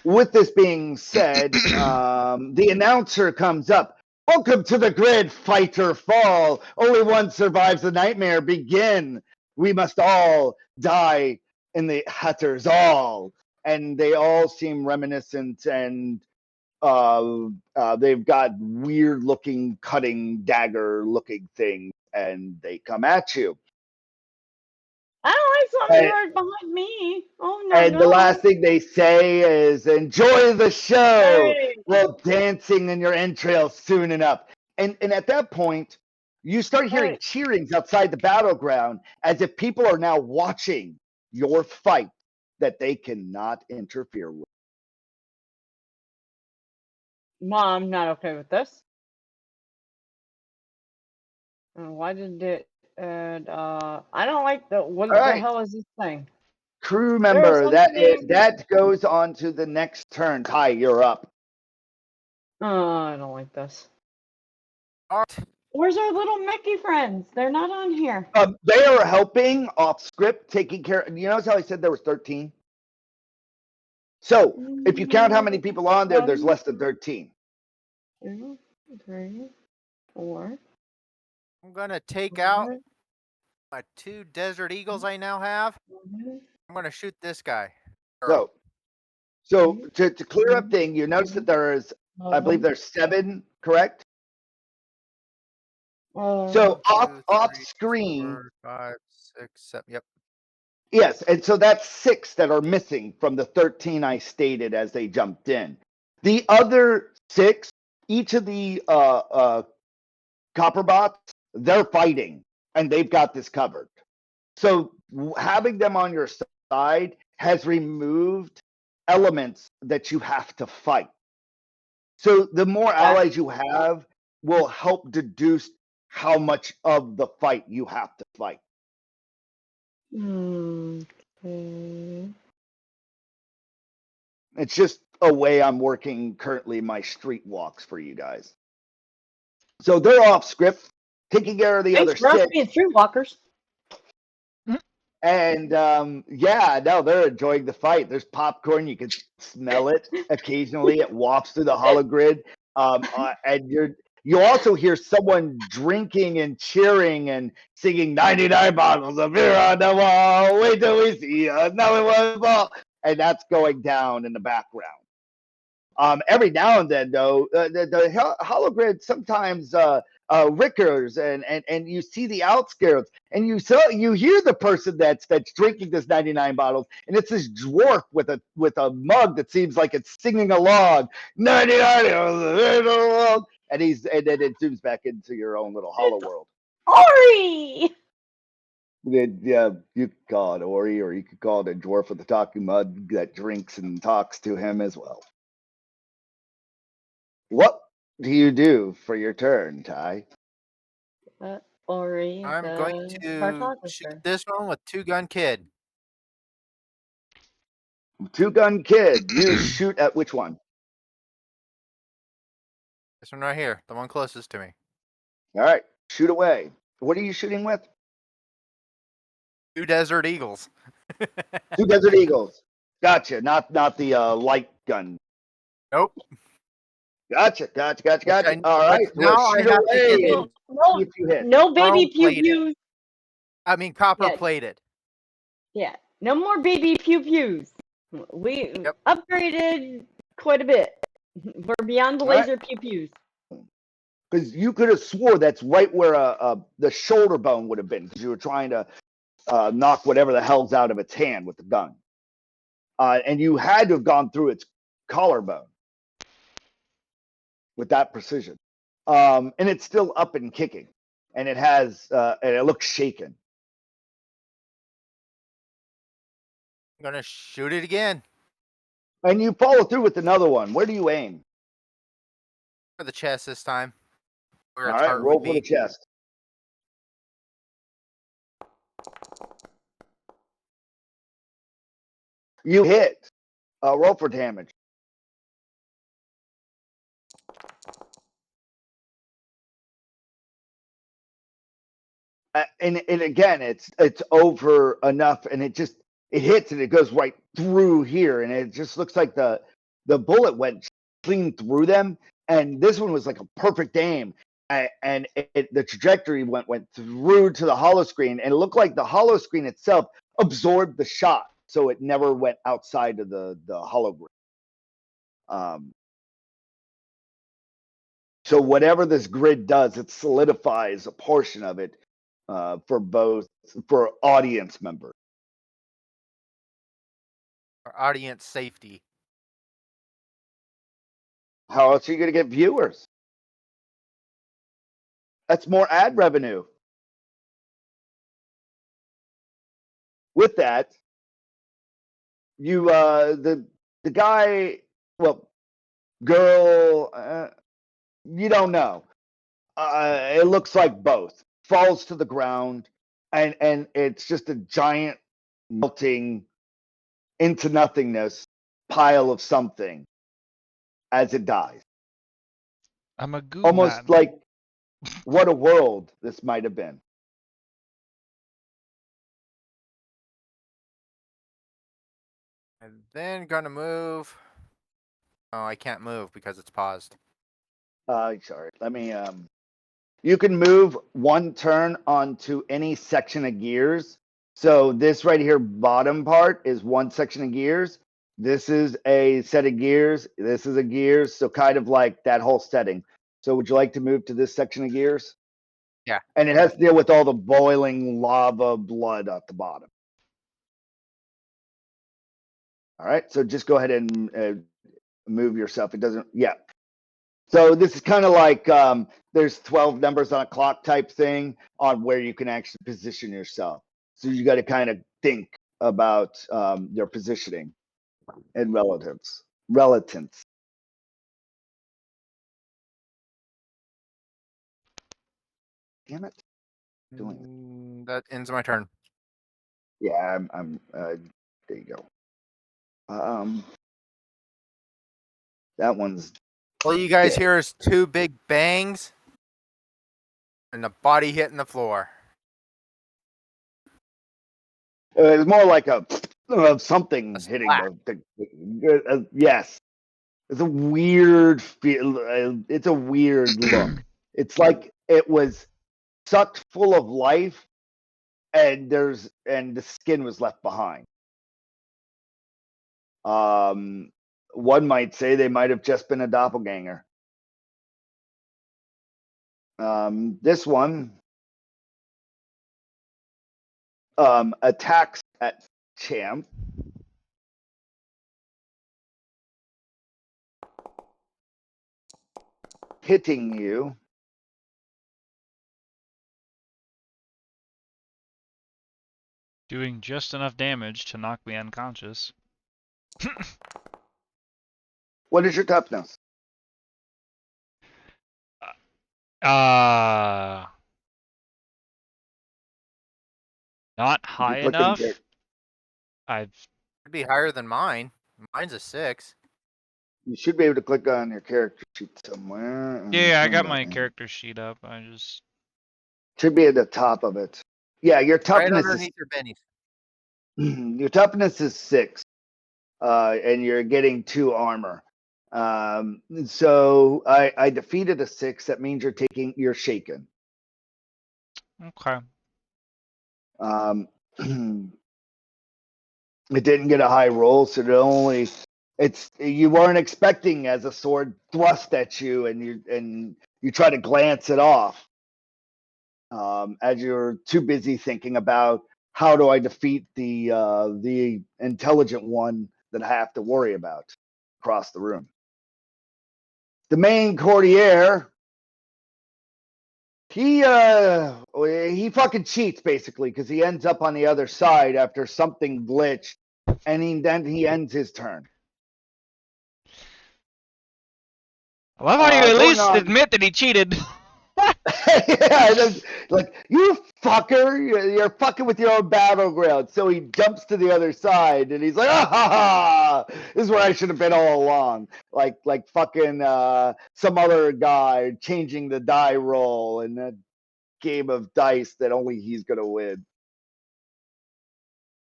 Speaker 1: With this being said, the announcer comes up. Welcome to the grid, fight or fall. Only one survives the nightmare. Begin. We must all die in the Hatter's all. And they all seem reminiscent, and they've got weird looking cutting dagger looking things, and they come at you.
Speaker 3: I don't like something right behind me. Oh no!
Speaker 1: And the last thing they say is, "Enjoy the show."
Speaker 3: Hey.
Speaker 1: Well, dancing in your entrails soon enough. And at that point, you start hearing cheerings outside the battleground, as if people are now watching your fight that they cannot interfere with.
Speaker 3: Mom, I'm not okay with this. Why did it? I don't like the. What the hell is this thing?
Speaker 1: Crew member, that goes on to the next turn. Ty, you're up.
Speaker 3: I don't like this.
Speaker 4: All right.
Speaker 3: Where's our little Mickey friends? They're not on here.
Speaker 1: They are helping off script, taking care. You notice how I said there was 13? So if you count how many people on there, there's less than 13.
Speaker 3: 2, 3, 4.
Speaker 4: I'm gonna take out my 2 Desert Eagles I now have. I'm gonna shoot this guy.
Speaker 1: So to clear up thing, you notice that there is, I believe there's 7, correct? So off screen.
Speaker 4: 4, 5, 6, 7. Yep.
Speaker 1: Yes, and so that's 6 that are missing from the 13 I stated as they jumped in. The other 6, each of the copper bots, they're fighting, and they've got this covered. So having them on your side has removed elements that you have to fight. So the more allies you have will help deduce how much of the fight you have to fight.
Speaker 3: Okay.
Speaker 1: It's just a way I'm working currently my street walks for you guys. So they're off script, taking care of the other 6.
Speaker 3: Being streetwalkers.
Speaker 1: And they're enjoying the fight. There's popcorn, you can smell it occasionally. It wafts through the hologrid, and you also hear someone drinking and cheering and singing 99 bottles of beer on the wall. Wait till we see another one fall. And that's going down in the background. Every now and then, though, the hologrid sometimes rickers, and you see the outskirts, and you hear the person that's drinking this 99 bottles, and it's this dwarf with a mug that seems like it's singing along 99, and then it zooms back into your own little hollow world.
Speaker 3: Ori!
Speaker 1: Yeah, you could call it Ori, or you could call it a dwarf with a talking mug that drinks and talks to him as well. What do you do for your turn, Ty?
Speaker 3: Ori,
Speaker 4: I'm going to shoot this one with 2-gun kid.
Speaker 1: 2-gun kid. You shoot at which one?
Speaker 4: This one right here, the one closest to me.
Speaker 1: All right, shoot away. What are you shooting with?
Speaker 4: 2 Desert Eagles.
Speaker 1: 2 Desert Eagles. Gotcha. Not the light gun.
Speaker 4: Nope.
Speaker 1: Gotcha. All right.
Speaker 4: Now I have to
Speaker 1: if you hit.
Speaker 3: No baby pew-pews.
Speaker 4: I mean, copper plated.
Speaker 3: Yeah. No more baby pew-pews. We upgraded quite a bit. We're beyond the laser pew-pews.
Speaker 1: Because you could have swore that's right where the shoulder bone would have been, because you were trying to knock whatever the hell's out of its hand with the gun. and you had to have gone through its collarbone with that precision. And it's still up and kicking, and it has, and it looks shaken.
Speaker 4: I'm gonna shoot it again
Speaker 1: And you follow through with another one. Where do you aim?
Speaker 4: for the chest this time. Where
Speaker 1: All
Speaker 4: its
Speaker 1: right,
Speaker 4: heart
Speaker 1: roll
Speaker 4: would
Speaker 1: for the
Speaker 4: be.
Speaker 1: chest. You hit. Roll for damage. And again, it's over enough, and it hits and it goes right through here, and it just looks like the bullet went clean through them. And this one was like a perfect aim, and the trajectory went through to the hollow screen, and it looked like the hollow screen itself absorbed the shot, so it never went outside of the hologram. So whatever this grid does, it solidifies a portion of it for audience members.
Speaker 4: For audience safety.
Speaker 1: How else are you going to get viewers? That's more ad revenue. With that, you the guy, well, girl, you don't know. It looks like both. Falls to the ground, and it's just a giant melting into nothingness pile of something as it dies.
Speaker 2: I'm a goo
Speaker 1: Almost
Speaker 2: man.
Speaker 1: like what a world this might have been.
Speaker 4: And then gonna move. Oh, I can't move because it's paused.
Speaker 1: Sorry. Let me. You can move one turn onto any section of gears. So this right here, bottom part, is one section of gears. This is a set of gears. This is a gears. So kind of like that whole setting. So would you like to move to this section of gears?
Speaker 4: Yeah.
Speaker 1: And it has to deal with all the boiling lava blood at the bottom. All right. So just go ahead and move yourself. It doesn't. Yeah. So this is kind of like there's 12 numbers on a clock type thing on where you can actually position yourself. So you got to kind of think about your positioning and relatives. Damn it! Doing it.
Speaker 4: That ends my turn.
Speaker 1: Yeah, I'm there you go. That one's
Speaker 4: All you guys
Speaker 1: dead.
Speaker 4: hear is two big bangs and the body hitting the floor.
Speaker 1: It's more like a something
Speaker 4: A
Speaker 1: hitting
Speaker 4: splat.
Speaker 1: yes. It's a weird feel. It's a weird look. It's like it was sucked full of life, and the skin was left behind. One might say they might have just been a doppelganger. This one attacks at Champ. Hitting you.
Speaker 2: Doing just enough damage to knock me unconscious.
Speaker 1: What is your toughness?
Speaker 2: Not high
Speaker 1: click on
Speaker 2: enough. I've
Speaker 4: It'd be higher than mine. Mine's a 6.
Speaker 1: You should be able to click on your character sheet somewhere.
Speaker 2: yeah, I got my character sheet up. I just
Speaker 1: Should be at the top of it. Yeah, your
Speaker 4: Right
Speaker 1: toughness
Speaker 4: underneath your bennies.
Speaker 1: your toughness is 6, and you're getting 2 armor. So I defeated a 6. That means you're shaken.
Speaker 2: okay.
Speaker 1: It didn't get a high roll, so you weren't expecting as a sword thrust at you, and you try to glance it off. As you're too busy thinking about how do I defeat the intelligent one that I have to worry about across the room. The main courtier, he fucking cheats basically because he ends up on the other side after something glitched, and then he ends his turn.
Speaker 2: I love how you at
Speaker 1: Going
Speaker 2: least
Speaker 1: on.
Speaker 2: admit that he cheated.
Speaker 1: Yeah, like you fucker, you're fucking with your own battleground. So he jumps to the other side, and he's like, "Ah, ha, ha. This is where I should have been all along." Like fucking some other guy changing the die roll in a game of dice that only he's gonna win.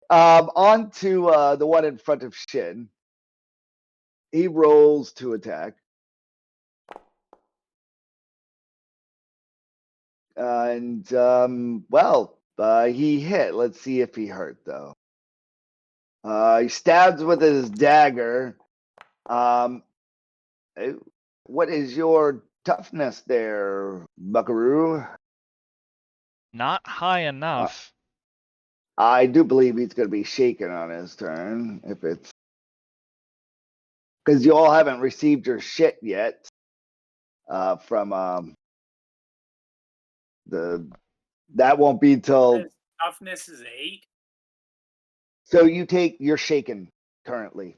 Speaker 1: On to the one in front of Shin. He rolls to attack. And he hit. Let's see if he hurt though. He stabs with his dagger. What is your toughness there, Buckaroo?
Speaker 2: Not high enough.
Speaker 1: I do believe he's going to be shaken on his turn if it's because you all haven't received your shit yet from that won't be till
Speaker 5: Toughness is 8.
Speaker 1: so you're shaken currently.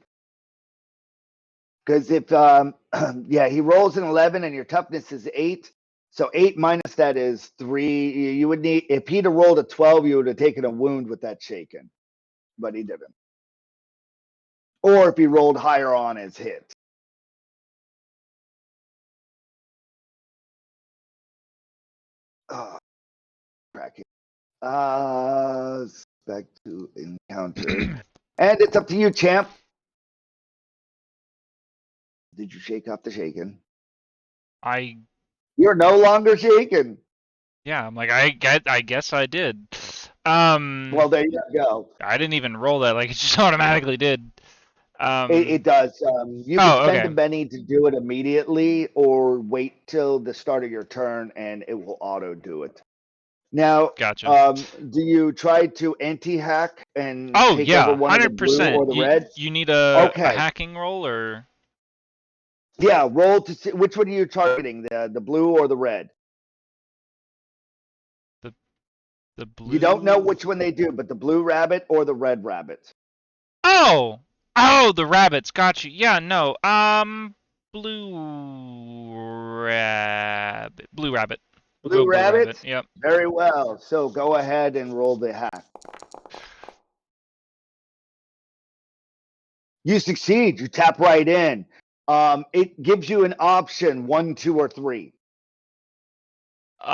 Speaker 1: Because if he rolls an 11 and your toughness is 8, so 8 minus that is 3. You would need, if he'd have rolled a 12, you would have taken a wound with that shaken, but he didn't. Or if he rolled higher on his hit. Oh, cracking. Back to encounter, and it's up to you, champ. Did you shake off the shaken? You're no longer shaken.
Speaker 2: Yeah, I'm like, I guess I did.
Speaker 1: Well, there you go.
Speaker 2: I didn't even roll that, like it just automatically did.
Speaker 1: It does. You can spend
Speaker 2: okay.
Speaker 1: a penny to do it immediately, or wait till the start of your turn, and it will auto do it. Now,
Speaker 2: Gotcha.
Speaker 1: Do you try to anti-hack and
Speaker 2: Oh
Speaker 1: take
Speaker 2: yeah,
Speaker 1: over one of the blue or
Speaker 2: 100%.
Speaker 1: the red?
Speaker 2: You need a
Speaker 1: Okay.
Speaker 2: hacking roll or?
Speaker 1: Yeah, roll to see which one are you targeting, the blue or the red?
Speaker 2: The blue.
Speaker 1: You don't know which one they do, but the blue rabbit or the red rabbit.
Speaker 2: Oh, the rabbits. Got you. Yeah, no. Blue rabbit. Blue rabbit. We'll
Speaker 1: Blue
Speaker 2: go blue
Speaker 1: rabbit?
Speaker 2: rabbit. Yep.
Speaker 1: Very well. So go ahead and roll the hack. You succeed. You tap right in. It gives you an option 1, 2, or 3. It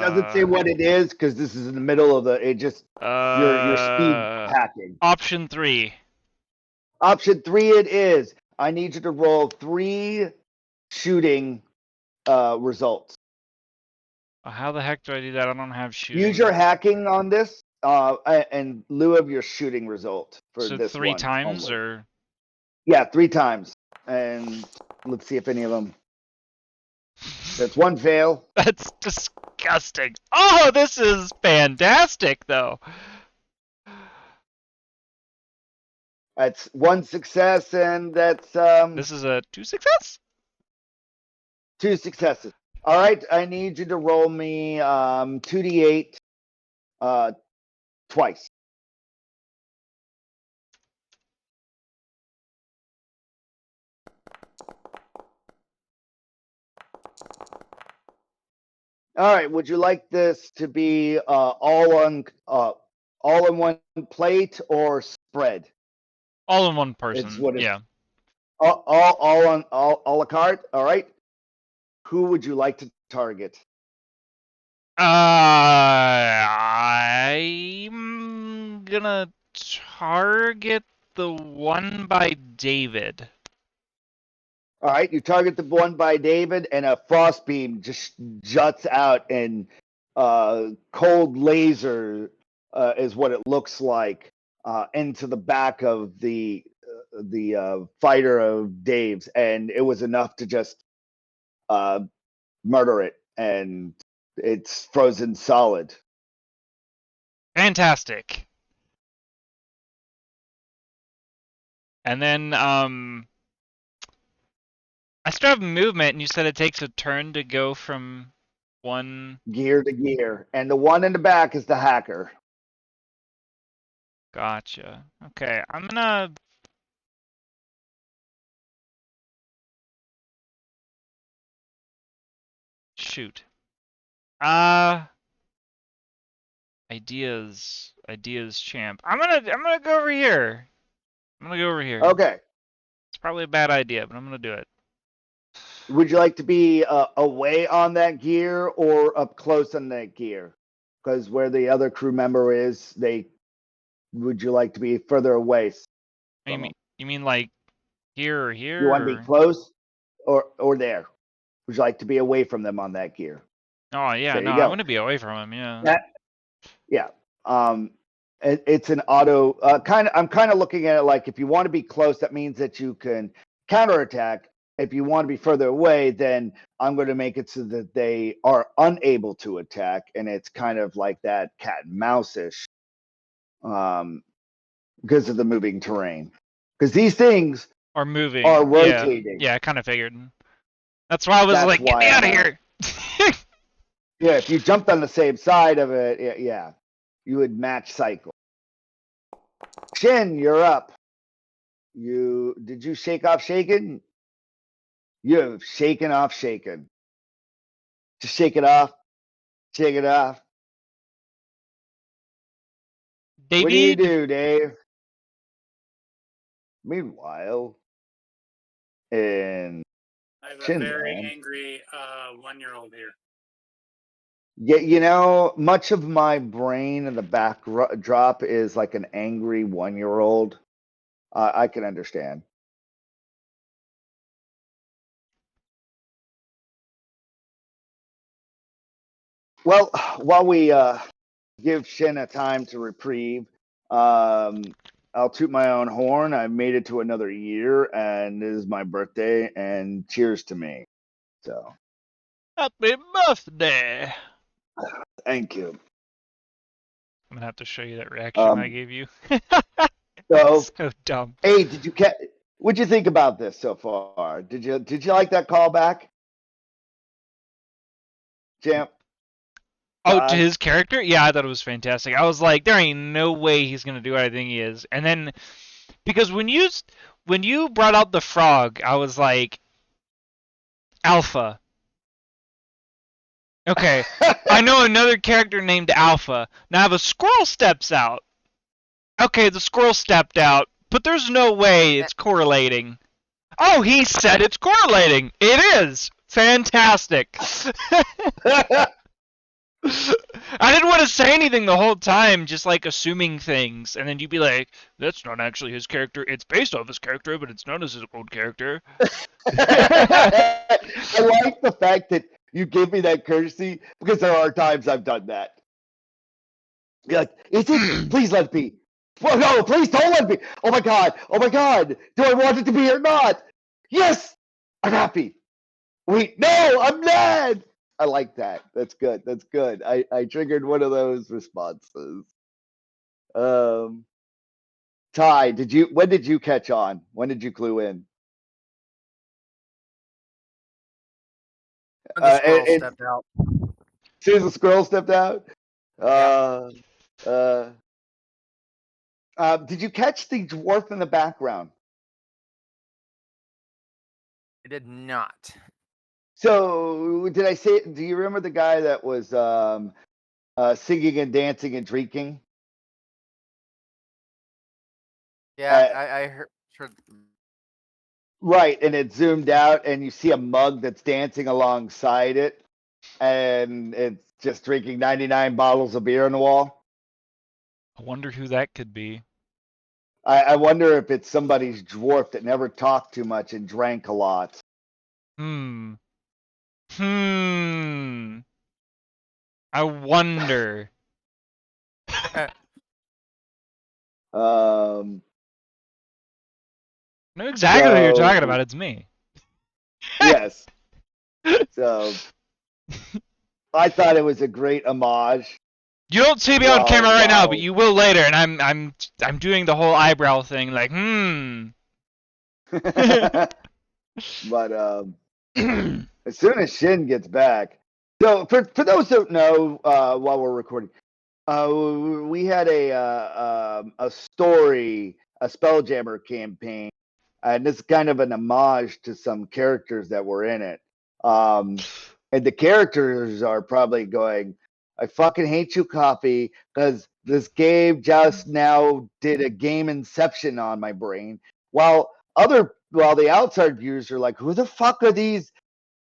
Speaker 1: doesn't say what it is because this is in the middle of it just your speed hacking.
Speaker 2: Option 3.
Speaker 1: Option 3 it is. I need you to roll 3 shooting results.
Speaker 2: How the heck do I do that? I don't have shooting.
Speaker 1: Use your hacking on this in lieu of your shooting result for
Speaker 2: so
Speaker 1: this
Speaker 2: 3
Speaker 1: one
Speaker 2: times
Speaker 1: only.
Speaker 2: or?
Speaker 1: Yeah, 3 times. And let's see if any of them. That's 1 fail.
Speaker 2: That's disgusting. Oh, this is fantastic, though.
Speaker 1: That's 1 success, and that's
Speaker 2: This is a 2 success?
Speaker 1: 2 successes. All right, I need you to roll me 2d8 twice. All right, would you like this to be all in one plate or spread?
Speaker 2: All in one person.
Speaker 1: It's what it's
Speaker 2: yeah.
Speaker 1: all on all a la carte. All right. Who would you like to target?
Speaker 2: I'm gonna target the one by David.
Speaker 1: All right, you target the one by David, and a frost beam just juts out, and cold laser is what it looks like into the back of the fighter of Dave's, and it was enough to just murder it, and it's frozen solid.
Speaker 2: Fantastic. And then I still have movement, and you said it takes a turn to go from one.
Speaker 1: Gear to gear, and the one in the back is the hacker.
Speaker 2: Gotcha. Okay, I'm gonna. Shoot. Ideas, champ. I'm gonna go over here. I'm gonna go over here.
Speaker 1: Okay.
Speaker 2: It's probably a bad idea, but I'm gonna do it.
Speaker 1: Would you like to be away on that gear or up close on that gear? Because where the other crew member is, would you like to be further away?
Speaker 2: You mean like here or here?
Speaker 1: You want to
Speaker 2: Or...
Speaker 1: be close or there? Would you like to be away from them on that gear?
Speaker 2: Oh yeah,
Speaker 1: There
Speaker 2: no,
Speaker 1: you
Speaker 2: I
Speaker 1: go.
Speaker 2: want to be away from him. Yeah.
Speaker 1: Yeah. It's an auto kind of. I'm kind of looking at it like if you want to be close, that means that you can counterattack. If you want to be further away, then I'm going to make it so that they are unable to attack, and it's kind of like that cat and mouse-ish, because of the moving terrain. Because these things
Speaker 2: Or moving.
Speaker 1: are rotating.
Speaker 2: Yeah, I kind of figured. That's why I was
Speaker 1: That's
Speaker 2: like, get
Speaker 1: why
Speaker 2: me out of
Speaker 1: I'm
Speaker 2: here.
Speaker 1: Yeah, if you jumped on the same side of it, yeah, you would match cycle. Shin, you're up. Did you shake off shaken? You have shaken off shaken. Just shake it off. Shake it off. What do you
Speaker 2: David.
Speaker 1: do, Dave? Meanwhile, in
Speaker 5: I have a
Speaker 1: Shin
Speaker 5: very
Speaker 1: Land,
Speaker 5: angry 1-year-old here.
Speaker 1: yeah, much of my brain in the backdrop is like an angry 1-year-old. I can understand. Well, while we give Shin a time to reprieve, I'll toot my own horn. I made it to another year, and it is my birthday, and cheers to me. So,
Speaker 2: Happy birthday.
Speaker 1: thank you.
Speaker 2: I'm gonna have to show you that reaction I gave you.
Speaker 1: So
Speaker 2: dumb.
Speaker 1: Hey, what'd you think about this so far? Did you like that callback, Champ?
Speaker 2: Oh, to his character? Yeah, I thought it was fantastic. I was like, there ain't no way he's gonna do what I think he is. And then, because when you brought out the frog, I was like, Alpha. Okay, I know another character named Alpha. Now if a squirrel steps out, okay, the squirrel stepped out, but there's no way it's correlating. Oh, he said it's correlating. It is fantastic. I didn't want to say anything the whole time, just like assuming things, and then you'd be like, "That's not actually his character. It's based off his character, but it's not his old character."
Speaker 1: I like the fact that you give me that courtesy because there are times I've done that. You're like, is it? Please let it be. Well, no, please don't let it be. Oh my god. Oh my god. Do I want it to be or not? Yes. I'm happy. Wait, no, I'm mad. I like that. That's good. That's good. I triggered one of those responses. Ty, when did you catch on? When did you clue in?
Speaker 4: When the squirrel stepped out.
Speaker 1: As soon as the squirrel stepped out? Did you catch the dwarf in the background?
Speaker 4: I did not.
Speaker 1: So did I say? Do you remember the guy that was singing and dancing and drinking?
Speaker 4: Yeah, I heard.
Speaker 1: Right, and it zoomed out, and you see a mug that's dancing alongside it, and it's just drinking 99 bottles of beer on the wall.
Speaker 2: I wonder who that could be.
Speaker 1: I wonder if it's somebody's dwarf that never talked too much and drank a lot.
Speaker 2: I wonder. I know exactly what you're talking about. It's me.
Speaker 1: Yes. So I thought it was a great homage.
Speaker 2: You don't see me on camera right now, but you will later. And I'm doing the whole eyebrow thing, like
Speaker 1: But as soon as Shin gets back, so for those who don't know, while we're recording, we had a story, a Spelljammer campaign, and it's kind of an homage to some characters that were in it. And the characters are probably going, I fucking hate you, Coffee, because this game just now did a game inception on my brain. While the outside viewers are like, who the fuck are these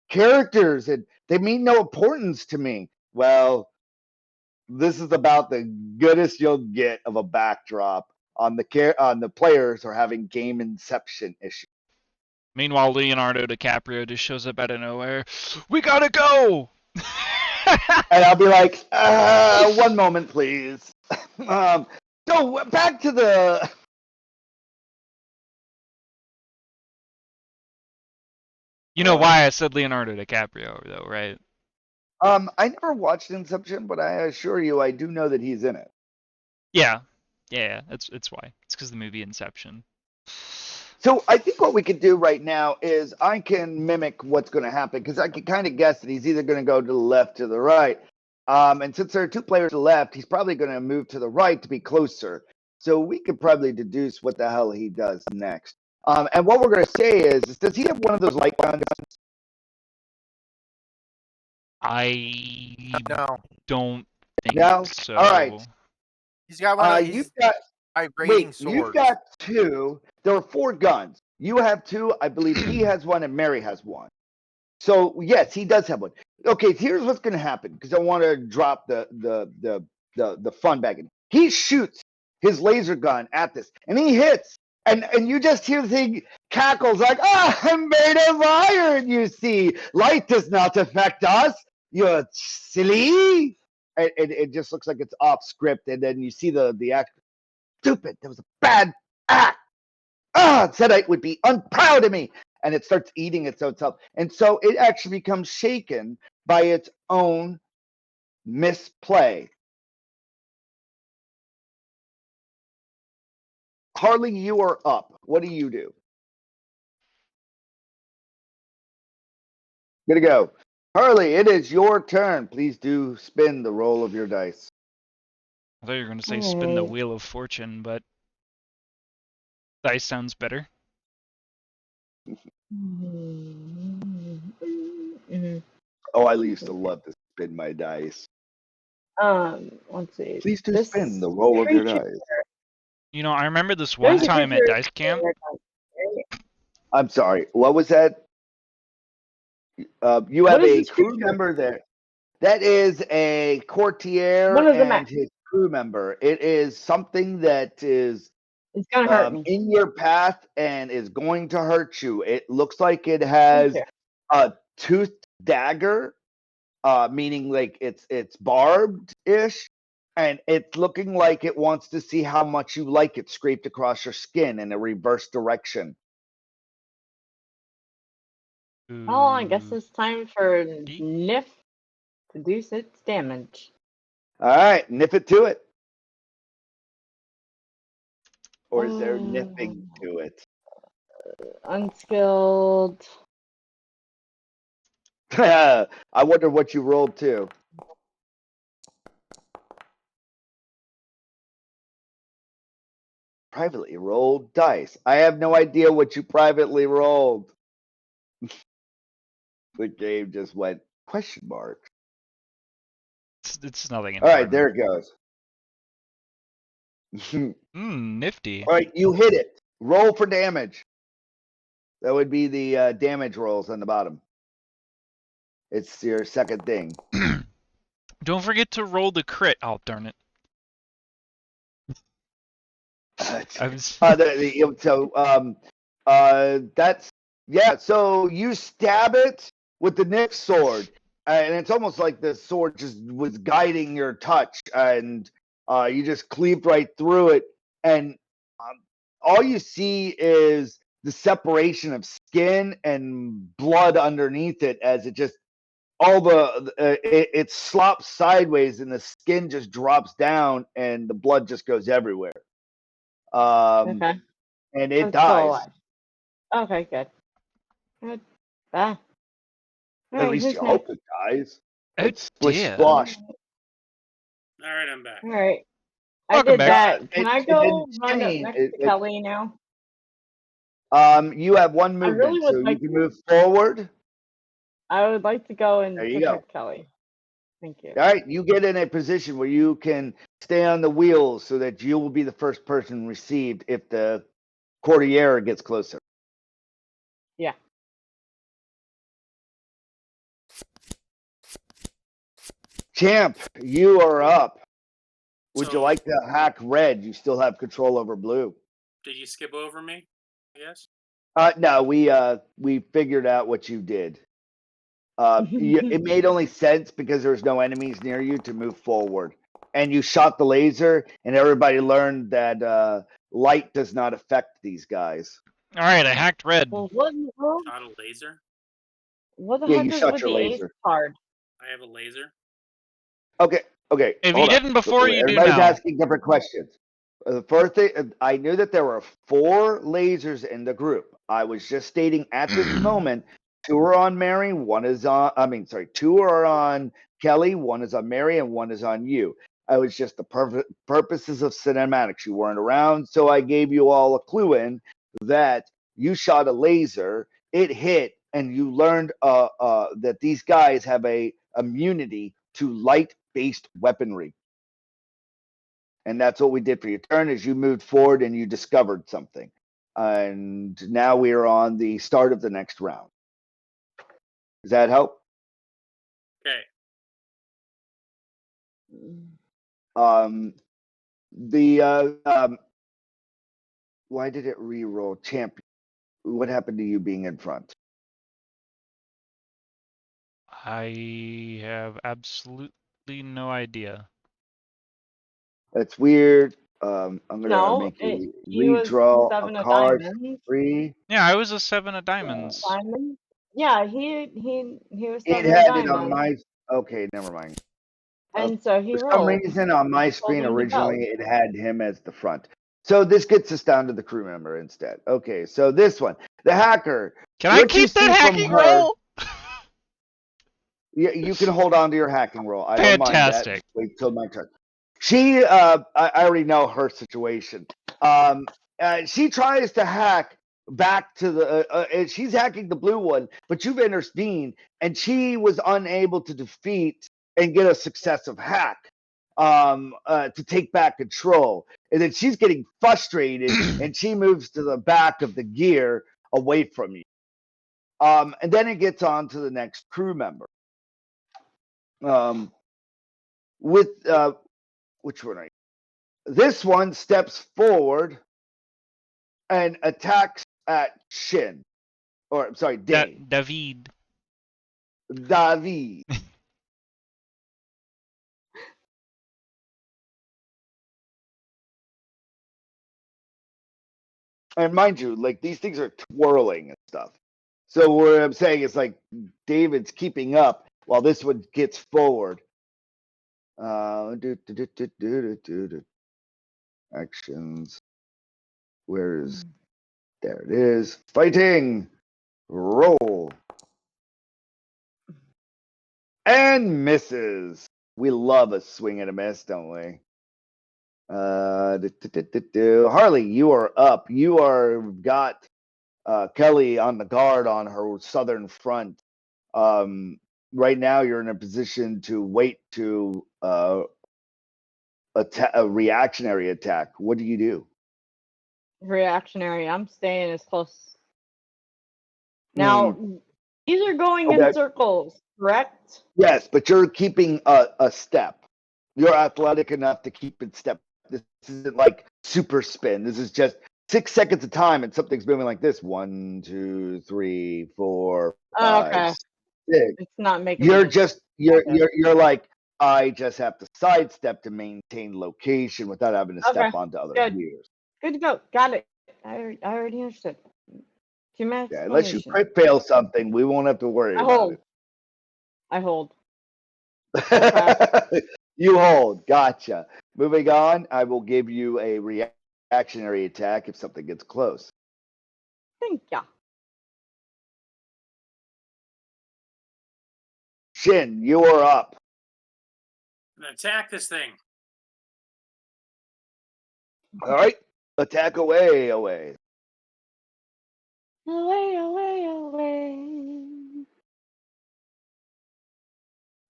Speaker 1: characters? And they mean no importance to me. Well, this is about the goodest you'll get of a backdrop on the players are having game inception issues.
Speaker 2: Meanwhile, Leonardo DiCaprio just shows up out of nowhere. We gotta go!
Speaker 1: And I'll be like, one moment, please. So back to the.
Speaker 2: You know why I said Leonardo DiCaprio, though, right?
Speaker 1: I never watched Inception, but I assure you, I do know that he's in it.
Speaker 2: Yeah. It's why. It's because the movie Inception.
Speaker 1: So I think what we could do right now is I can mimic what's going to happen because I can kind of guess that he's either going to go to the left or the right. And since there are two players to the left, he's probably going to move to the right to be closer. So we could probably deduce what the hell he does next. And what we're going to say is, does he have one of those light guns?
Speaker 2: I
Speaker 4: No.
Speaker 2: don't think
Speaker 1: No?
Speaker 2: so.
Speaker 1: All right.
Speaker 4: He's got one of
Speaker 1: You've
Speaker 4: these
Speaker 1: got
Speaker 4: vibrating swords.
Speaker 1: You've got two. There are 4 guns. You have 2. I believe he has one and Mary has one. So yes, he does have one. Okay, here's what's going to happen because I want to drop the fun back in. He shoots his laser gun at this, and he hits, and you just hear the thing cackles like, I'm made of iron. You see, light does not affect us. You're silly. And it just looks like it's off script, and then you see the act. Stupid. That was a bad act. It said it would be unproud of me. And it starts eating its own self. And so it actually becomes shaken by its own misplay. Harley, you are up. What do you do? Gonna go. Harley, it is your turn. Please do spin the roll of your dice.
Speaker 2: I thought you were going to say spin the
Speaker 3: Alright.
Speaker 2: Wheel of Fortune, but dice sounds better.
Speaker 1: Oh, I used to love to spin my dice.
Speaker 3: Let's see.
Speaker 1: Please do
Speaker 3: This
Speaker 1: spin the roll of your
Speaker 3: creature-
Speaker 1: dice.
Speaker 2: You know, I remember this one
Speaker 3: There's a
Speaker 2: time at
Speaker 3: creature-
Speaker 2: dice camp.
Speaker 1: I'm sorry. What was that? You
Speaker 3: What
Speaker 1: have
Speaker 3: is
Speaker 1: a
Speaker 3: this
Speaker 1: crew
Speaker 3: creature?
Speaker 1: member there. That is a courtier
Speaker 3: What is the
Speaker 1: and
Speaker 3: map?
Speaker 1: his crew member. It is something that is
Speaker 3: It's gonna hurt me.
Speaker 1: in your path and is going to hurt you. It looks like it has
Speaker 3: Okay.
Speaker 1: a toothed dagger, meaning like it's barbed-ish, and it's looking like it wants to see how much you like it scraped across your skin in a reverse direction.
Speaker 3: Well, I guess
Speaker 2: Ooh.
Speaker 3: it's time for Nif to do its damage.
Speaker 1: All right, nip it to it. Or is there nipping to it?
Speaker 3: Unskilled.
Speaker 1: I wonder what you rolled to. Privately rolled dice. I have no idea what you privately rolled. The game just went question mark.
Speaker 2: It's nothing
Speaker 1: All right,
Speaker 2: important.
Speaker 1: there it goes.
Speaker 2: Nifty.
Speaker 1: All right, you hit it. Roll for damage. That would be the damage rolls on the bottom. It's your second thing.
Speaker 2: Don't forget to roll the crit. Oh, darn it. I was...
Speaker 1: That's so you stab it with the Nick sword, and it's almost like the sword just was guiding your touch, and you just cleaved right through it, and all you see is the separation of skin and blood underneath it as it just it slops sideways and the skin just drops down and the blood just goes everywhere.
Speaker 3: Okay.
Speaker 1: And it
Speaker 3: I'm still
Speaker 1: dies.
Speaker 3: alive. Okay, good. Good. Ah.
Speaker 1: At
Speaker 3: Alright,
Speaker 1: least
Speaker 3: who's
Speaker 1: you
Speaker 3: next?
Speaker 1: hope it dies.
Speaker 2: Oh
Speaker 1: Like splish
Speaker 2: dear.
Speaker 1: splosh.
Speaker 5: All right, I'm back.
Speaker 3: Alright. I
Speaker 2: Welcome
Speaker 3: did
Speaker 2: back.
Speaker 3: that. Can I
Speaker 1: And then
Speaker 3: go run up
Speaker 1: Shane,
Speaker 3: next to Kelly now?
Speaker 1: you have one
Speaker 3: I really
Speaker 1: movement,
Speaker 3: would
Speaker 1: so you
Speaker 3: like
Speaker 1: can move forward.
Speaker 3: I would like to go and
Speaker 1: There you go.
Speaker 3: protect Kelly. Thank you.
Speaker 1: All right, you get in a position where you can stay on the wheels so that you will be the first person received if the Cordillera gets closer.
Speaker 3: Yeah.
Speaker 1: Champ, you are up. Would you
Speaker 5: So-
Speaker 1: like to hack red? You still have control over blue.
Speaker 5: Did you skip over me? Yes.
Speaker 1: No, we figured out what you did. It made only sense because there's no enemies near you to move forward, and you shot the laser, and everybody learned that light does not affect these guys.
Speaker 2: All right, I hacked red.
Speaker 3: Well, what
Speaker 5: Shot a laser.
Speaker 3: the
Speaker 1: Yeah,
Speaker 3: heck
Speaker 1: you
Speaker 3: is
Speaker 1: shot
Speaker 3: with
Speaker 1: your
Speaker 3: the ace
Speaker 1: laser.
Speaker 3: card?
Speaker 5: I have a laser.
Speaker 1: Okay.
Speaker 2: If
Speaker 1: hold
Speaker 2: you
Speaker 1: on.
Speaker 2: didn't before, you do
Speaker 1: Everybody's
Speaker 2: now.
Speaker 1: asking different questions. The first thing, I knew that there were 4 lasers in the group. I was just stating at this moment, 2 are on Mary, 1 is on. 2 are on Kelly, 1 is on Mary, and 1 is on you. I was just the purposes of cinematics. You weren't around, so I gave you all a clue in that you shot a laser, it hit, and you learned that these guys have a immunity to light-based weaponry. And that's what we did for your turn is you moved forward and you discovered something. And now we are on the start of the next round. Does that help?
Speaker 5: Okay.
Speaker 1: Why did it re-roll champion? What happened to you being in front?
Speaker 2: I have absolutely no idea.
Speaker 1: That's weird. I'm gonna
Speaker 3: No,
Speaker 1: make you
Speaker 3: he was
Speaker 1: redraw
Speaker 3: 7
Speaker 1: a
Speaker 3: of
Speaker 1: card
Speaker 3: diamonds.
Speaker 1: free.
Speaker 2: Yeah, I was a 7 of diamonds.
Speaker 3: Diamond? Yeah, he was
Speaker 1: It
Speaker 3: 7 of
Speaker 1: had it on
Speaker 3: diamonds.
Speaker 1: my. Okay, never mind.
Speaker 3: And so he
Speaker 1: For some
Speaker 3: rolled.
Speaker 1: reason on my
Speaker 3: Told
Speaker 1: screen
Speaker 3: him to go.
Speaker 1: originally it had him as the front. So this gets us down to the crew member instead. Okay, so this one, the hacker.
Speaker 2: Can I
Speaker 1: What you
Speaker 2: keep that
Speaker 1: see from
Speaker 2: hacking
Speaker 1: her-
Speaker 2: roll?
Speaker 1: You can hold on to your hacking roll. I don't mind that.
Speaker 2: Fantastic.
Speaker 1: Wait till my turn. She, I already know her situation. She tries to hack back to the. She's hacking the blue one, but you've intervened, and she was unable to defeat and get a successive hack. To take back control, and then she's getting frustrated, and she moves to the back of the gear away from you. And then it gets on to the next crew member. With which one are you? This one steps forward and attacks at Shin, or I'm sorry, Dane.
Speaker 2: David.
Speaker 1: David. And mind you, like these things are twirling and stuff. So what I'm saying is like David's keeping up while this one gets forward. Actions. Where's there it is. Fighting. Roll. And misses. We love a swing and a miss, don't we? Harley, you are up. You are got Kelly on the guard on her southern front. Right now, you're in a position to wait to a reactionary attack. What do you do?
Speaker 3: Reactionary. I'm staying as close. Now, these are going
Speaker 1: Okay.
Speaker 3: in circles, correct?
Speaker 1: Yes, but you're keeping a step. You're athletic enough to keep in step. This isn't like super spin. This is just 6 seconds of time, and something's moving like this. 1, 2, 3, 4, 5,
Speaker 3: Okay.
Speaker 1: 6.
Speaker 3: It's not making.
Speaker 1: You're
Speaker 3: me
Speaker 1: just you're like I just have to sidestep to maintain location without having to step
Speaker 3: Okay,
Speaker 1: onto other
Speaker 3: good.
Speaker 1: gears.
Speaker 3: Good to go. Got it. I already understood. Too much
Speaker 1: Yeah, unless you
Speaker 3: explanation.
Speaker 1: crit fail something, we won't have to worry
Speaker 3: I
Speaker 1: about
Speaker 3: hold.
Speaker 1: it.
Speaker 3: I hold.
Speaker 1: You hold. Gotcha. Moving on, I will give you a reactionary attack if something gets close.
Speaker 3: Thank ya.
Speaker 1: Shin, you are up.
Speaker 5: Attack this thing.
Speaker 1: All right, attack away.
Speaker 3: Away, away, away.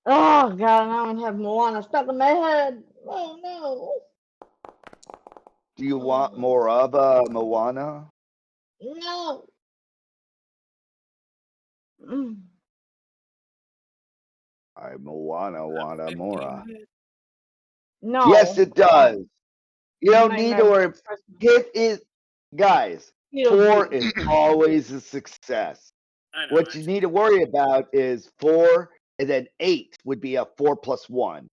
Speaker 3: Oh god, now I have Moana stuck in my head. Oh no.
Speaker 1: Do you want more of Moana?
Speaker 3: No. Mm.
Speaker 1: I Moana Mora.
Speaker 3: No.
Speaker 1: Yes, it does. You don't
Speaker 3: My-
Speaker 1: need
Speaker 3: my-
Speaker 1: to worry. Get it, guys.
Speaker 3: Feels
Speaker 1: 4
Speaker 3: good.
Speaker 1: is always a success.
Speaker 5: I know.
Speaker 1: What you need to worry about is 4, and then 8 would be a 4 plus 1.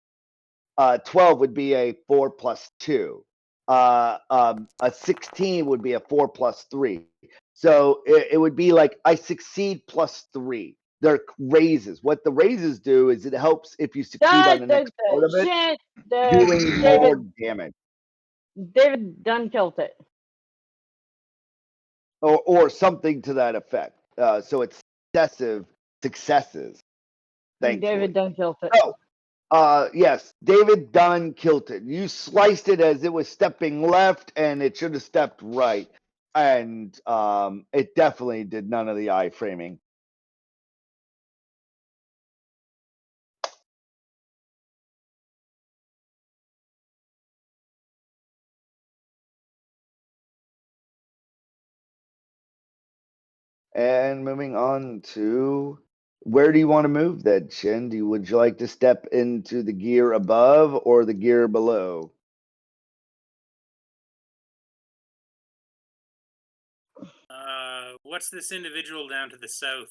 Speaker 1: 12 would be a 4 plus 2. A 16 would be a 4 plus 3. So it would be like I succeed plus 3. They're raises. What the raises do is it helps if you succeed on the next part of it,
Speaker 3: shit.
Speaker 1: doing more damage.
Speaker 3: David done killed it.
Speaker 1: Or something to that effect. So it's successive successes. Thankfully.
Speaker 3: David done killed it.
Speaker 1: Yes, David Dunn killed it. You sliced it as it was stepping left, and it should have stepped right. And it definitely did none of the eye framing. And moving on to where do you want to move then, Shin? Would you like to step into the gear above or the gear below?
Speaker 5: What's this individual down to the south?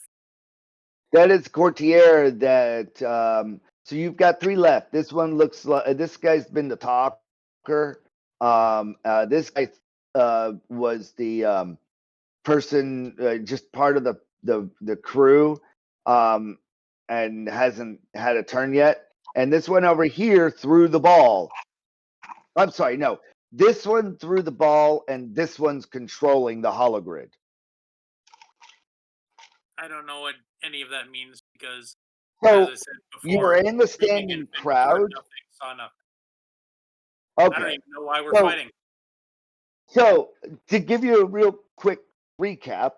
Speaker 1: That is Courtier. That so you've got 3 left. This one looks like this guy's been the talker. This guy was the person, just part of the crew, and hasn't had a turn yet. And this one over here threw the ball. I'm sorry, no. This one threw the ball, and this one's controlling the hologrid.
Speaker 5: I don't know what any of that means because,
Speaker 1: So
Speaker 5: as I said
Speaker 1: you
Speaker 5: before,
Speaker 1: were in the
Speaker 5: speaking
Speaker 1: standing
Speaker 5: in Finnish,
Speaker 1: crowd.
Speaker 5: heard nothing, saw nothing. I don't
Speaker 1: Okay.
Speaker 5: even know why we're
Speaker 1: So-
Speaker 5: fighting.
Speaker 1: So, to give you a real quick recap,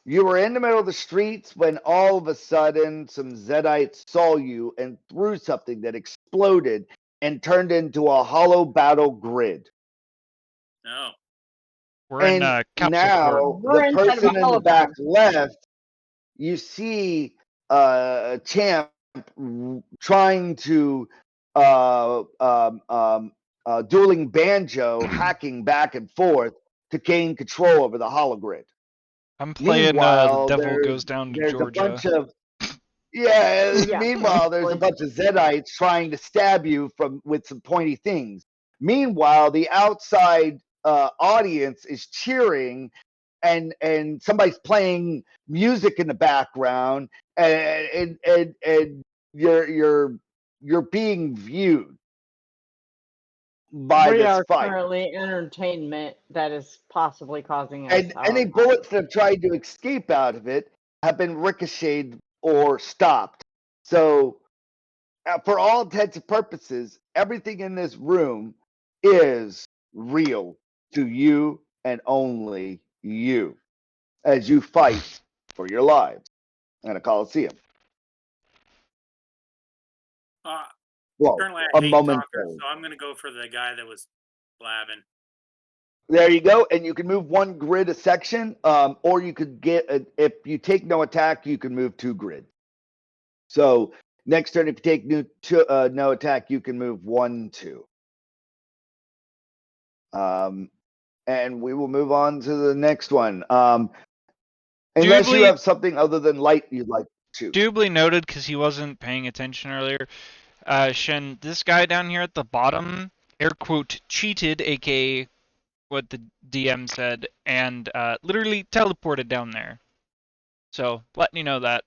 Speaker 1: you were in the middle of the streets when all of a sudden some Zedites saw you and threw something that exploded and turned into a hollow battle grid.
Speaker 5: No.
Speaker 2: We're in
Speaker 1: And
Speaker 2: capsule
Speaker 1: now
Speaker 2: port.
Speaker 3: We're
Speaker 1: the
Speaker 3: inside of a
Speaker 1: person in the
Speaker 3: hologram.
Speaker 1: back left, you see Champ trying to dueling banjo, hacking back and forth to gain control over the hologrid.
Speaker 2: I'm playing
Speaker 1: Meanwhile,
Speaker 2: The Devil Goes Down to
Speaker 1: there's
Speaker 2: Georgia.
Speaker 1: a bunch of yeah.
Speaker 3: Yeah.
Speaker 1: Meanwhile, there's a bunch of Zedites trying to stab you with some pointy things. Meanwhile, the outside audience is cheering, and somebody's playing music in the background, and you're being viewed by
Speaker 3: We
Speaker 1: this
Speaker 3: are
Speaker 1: fight.
Speaker 3: currently entertainment that is possibly causing us.
Speaker 1: And any bullets that have tried to escape out of it have been ricocheted or stopped. So, for all intents and purposes, everything in this room is real to you and only you as you fight for your lives in a coliseum. Well,
Speaker 5: Currently, I
Speaker 1: a
Speaker 5: hate
Speaker 1: momentary.
Speaker 5: talkers, so I'm going to go for the guy that was blabbing.
Speaker 1: There you go, and you can move 1 grid a section, or you could get if you take no attack, you can move 2 grids. So next turn, if you take no attack, you can move 1, 2. And we will move on to the next one. Unless you
Speaker 2: Dubly-
Speaker 1: have something other than light you'd like to.
Speaker 2: Dubly noted because he wasn't paying attention earlier. Shen, this guy down here at the bottom, air quote, cheated, aka what the DM said, and literally teleported down there. So, letting you know that.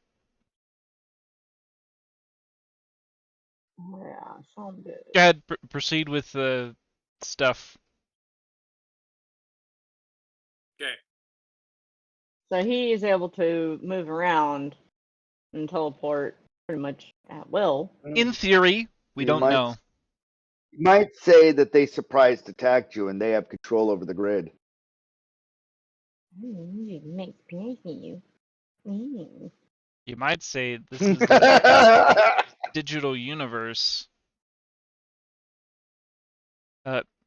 Speaker 3: Yeah, sounds good.
Speaker 2: Go ahead, proceed with the stuff.
Speaker 5: Okay.
Speaker 3: So he is able to move around and teleport pretty much at will.
Speaker 2: In theory, we
Speaker 1: You
Speaker 2: don't
Speaker 1: might-
Speaker 2: know.
Speaker 1: You might say that they surprised attacked you and they have control over the grid.
Speaker 3: It makes you.
Speaker 2: You might say this is a digital universe.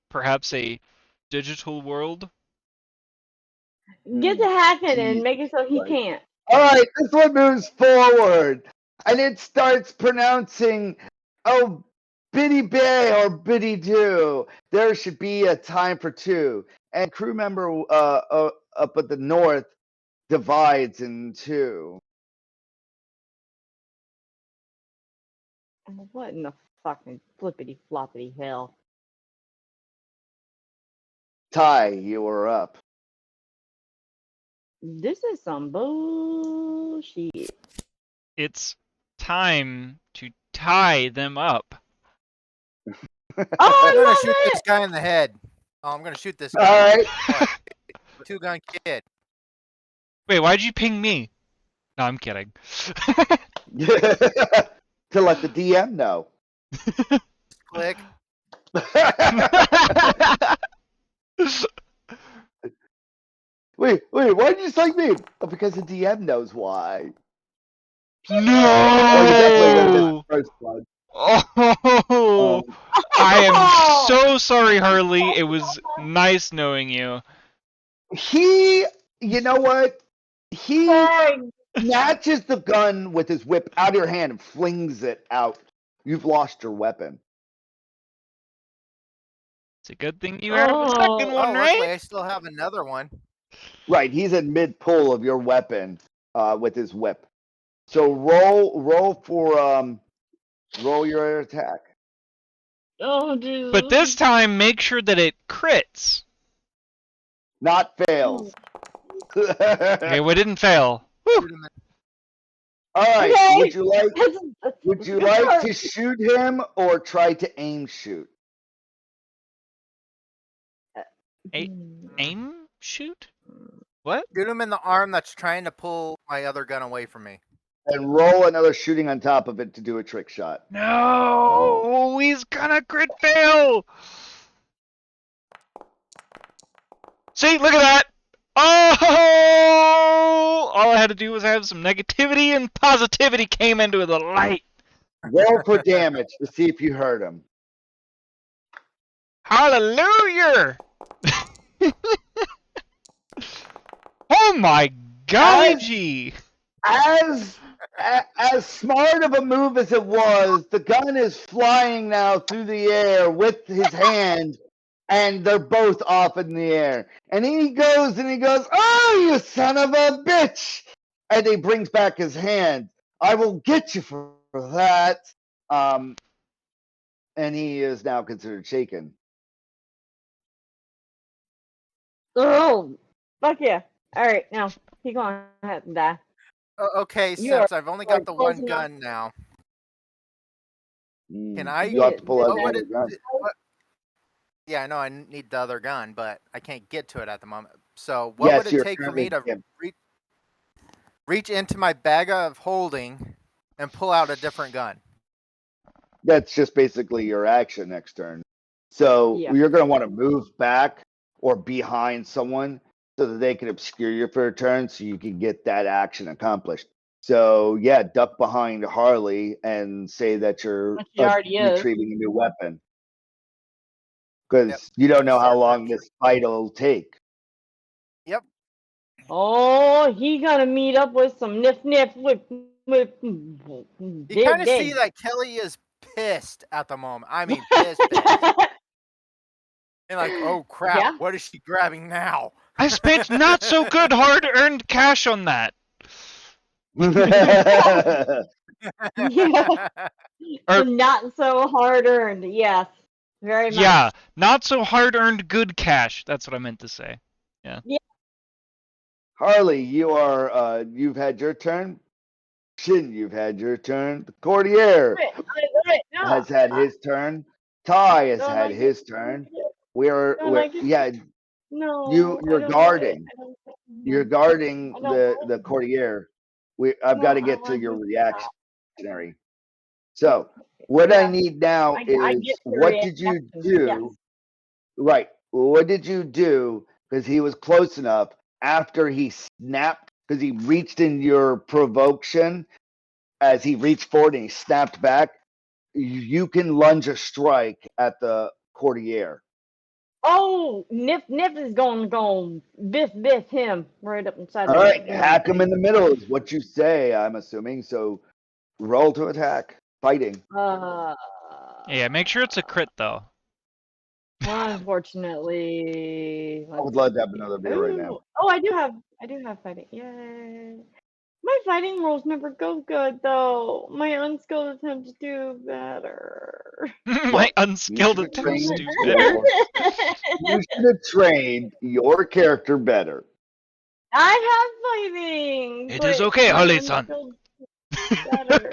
Speaker 2: Perhaps a digital world?
Speaker 3: Get the hacking and
Speaker 1: Jesus
Speaker 3: make it so he
Speaker 1: Christ.
Speaker 3: can't.
Speaker 1: All right, this one moves forward, and it starts pronouncing, "Oh, biddy bay or biddy do. There should be a time for two." And crew member up at the north divides in two.
Speaker 3: What in the fucking flippity floppity hell?
Speaker 1: Ty, you are up.
Speaker 3: This is some bullshit.
Speaker 2: It's time to tie them up.
Speaker 3: Oh,
Speaker 4: I'm
Speaker 3: I
Speaker 4: gonna
Speaker 3: love
Speaker 4: shoot this
Speaker 3: it!
Speaker 4: guy in the head. Oh, I'm gonna shoot this
Speaker 1: All
Speaker 4: guy.
Speaker 1: right.
Speaker 4: Two-gun kid.
Speaker 2: Wait, why'd you ping me? No, I'm kidding.
Speaker 1: To let the DM know.
Speaker 4: Click.
Speaker 1: Wait, why did you select me? Oh, because the DM knows why. Oh, you
Speaker 2: No!
Speaker 1: definitely the first one.
Speaker 2: Oh, I am so sorry, Harley. It was nice knowing you.
Speaker 1: You know what? He
Speaker 3: Sorry.
Speaker 1: snatches the gun with his whip out of your hand and flings it out. You've lost your weapon.
Speaker 2: It's a good thing you have a second
Speaker 3: Oh.
Speaker 2: one,
Speaker 4: Luckily
Speaker 2: right?
Speaker 4: I still have another one.
Speaker 1: Right, he's in mid pull of your weapon with his whip. So roll your attack.
Speaker 3: Oh, Jesus.
Speaker 2: But this time, make sure that it crits.
Speaker 1: Not fails.
Speaker 2: Okay, well, it didn't fail. Whew.
Speaker 4: Shoot him in-
Speaker 1: All right.
Speaker 3: Okay.
Speaker 1: Would you like to shoot him or try to aim shoot?
Speaker 2: Aim? Shoot? What?
Speaker 4: Shoot him in the arm that's trying to pull my other gun away from me.
Speaker 1: And roll another shooting on top of it to do a trick shot.
Speaker 2: No! He's gonna crit fail! See, look at that! Oh! All I had to do was have some negativity and positivity came into the light.
Speaker 1: Roll for damage to see if you hurt him.
Speaker 2: Hallelujah! Oh my golly!
Speaker 1: As smart of a move as it was, the gun is flying now through the air with his hand, and they're both off in the air. And he goes, "Oh, you son of a bitch!" And he brings back his hand. "I will get you for that." And he is now considered shaken.
Speaker 3: Oh, fuck yeah. All right, now he's gonna have to die.
Speaker 4: Okay,
Speaker 3: You
Speaker 4: since I've only got the
Speaker 3: close
Speaker 4: one
Speaker 3: enough.
Speaker 4: gun now, can I?
Speaker 1: You have to pull out
Speaker 4: What would
Speaker 1: the
Speaker 4: it?
Speaker 1: gun.
Speaker 4: What, yeah, I know I need the other gun, but I can't get to it at the moment. So what
Speaker 1: Yes,
Speaker 4: would
Speaker 1: you're
Speaker 4: it take for me to
Speaker 1: currently-
Speaker 4: reach into my bag of holding and pull out a different gun?
Speaker 1: That's just basically your action next turn. So
Speaker 3: Yeah.
Speaker 1: you're going to want to move back or behind someone so that they can obscure you for a turn so you can get that action accomplished. So yeah, duck behind Harley and say that you're
Speaker 3: Which he already is.
Speaker 1: retrieving a new weapon. Because
Speaker 4: Yep.
Speaker 1: you don't know how
Speaker 4: Start
Speaker 1: long this fight will take.
Speaker 4: Yep.
Speaker 3: Oh, he gonna meet up with some nip with
Speaker 4: You kind of see that Kelly is pissed at the moment. I mean, pissed. And like, oh crap,
Speaker 3: Yeah.
Speaker 4: what is she grabbing now?
Speaker 2: I spent not so good hard-earned cash on that.
Speaker 3: Yeah.
Speaker 2: Or-
Speaker 3: Not so hard earned. Yes, very much.
Speaker 2: Yeah, not so hard-earned good cash. That's what I meant to say.
Speaker 1: Harley, you've had your turn. Shin, you've had your turn. The Courtier
Speaker 3: No,
Speaker 1: has had his turn. Ty has
Speaker 3: don't
Speaker 1: had
Speaker 3: like
Speaker 1: his
Speaker 3: it.
Speaker 1: turn.
Speaker 3: Don't like it.
Speaker 1: Yeah,
Speaker 3: No,
Speaker 1: you're
Speaker 3: I don't
Speaker 1: guarding.
Speaker 3: like it. I don't-
Speaker 1: You're guarding
Speaker 3: I don't
Speaker 1: the
Speaker 3: like it.
Speaker 1: Courtier. I've
Speaker 3: No,
Speaker 1: got to
Speaker 3: I
Speaker 1: get to
Speaker 3: like
Speaker 1: your
Speaker 3: it.
Speaker 1: reaction. reactionary. So what I
Speaker 3: Yeah.
Speaker 1: need now
Speaker 3: I
Speaker 1: is
Speaker 3: get the
Speaker 1: what did you
Speaker 3: reaction,
Speaker 1: do?
Speaker 3: yes.
Speaker 1: Right. What did you do? Because he was close enough after he snapped, because he reached in your provocation as he reached forward and he snapped back. You can lunge a strike at the courtier.
Speaker 3: Oh, Nip is going biff him right up inside
Speaker 1: All
Speaker 3: the
Speaker 1: right,
Speaker 3: damn
Speaker 1: hack him
Speaker 3: thing.
Speaker 1: in the middle is what you say, I'm assuming. So roll to attack. Fighting.
Speaker 2: Yeah, make sure it's a crit though.
Speaker 3: Unfortunately,
Speaker 1: I would love to have another beer right now.
Speaker 3: Oh, I do have fighting. Yay! My fighting rolls never go good though. My unskilled attempts do better.
Speaker 2: My unskilled
Speaker 1: should have
Speaker 2: attempts
Speaker 1: trained
Speaker 2: do better.
Speaker 1: You should have trained your character better.
Speaker 3: I have fighting.
Speaker 2: It
Speaker 3: but
Speaker 2: is okay,
Speaker 3: my
Speaker 2: Holly-san.
Speaker 3: unskilled better.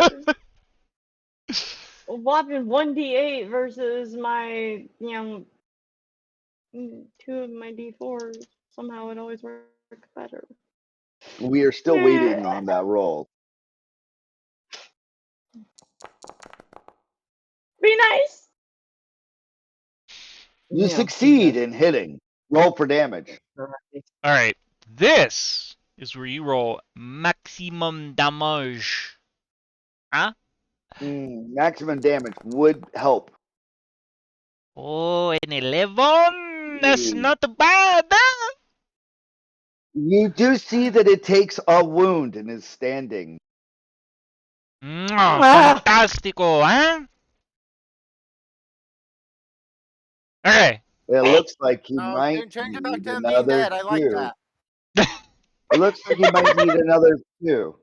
Speaker 3: A whopping 1d8 versus my, 2 of my d4s. Somehow it always works better.
Speaker 1: We are still waiting on that roll.
Speaker 3: Be nice.
Speaker 1: You succeed in hitting. Roll for damage.
Speaker 2: Alright, this is where you roll maximum damage. Huh?
Speaker 1: Maximum damage would help.
Speaker 2: Oh, an 11? That's not bad.
Speaker 1: You do see that it takes a wound and is standing.
Speaker 2: Fantastico, huh? Okay.
Speaker 1: It looks like he
Speaker 4: No,
Speaker 1: might
Speaker 4: change it back
Speaker 1: need
Speaker 4: to him being
Speaker 1: another
Speaker 4: dead. I like
Speaker 1: 2.
Speaker 4: that.
Speaker 1: It looks like he might need another 2.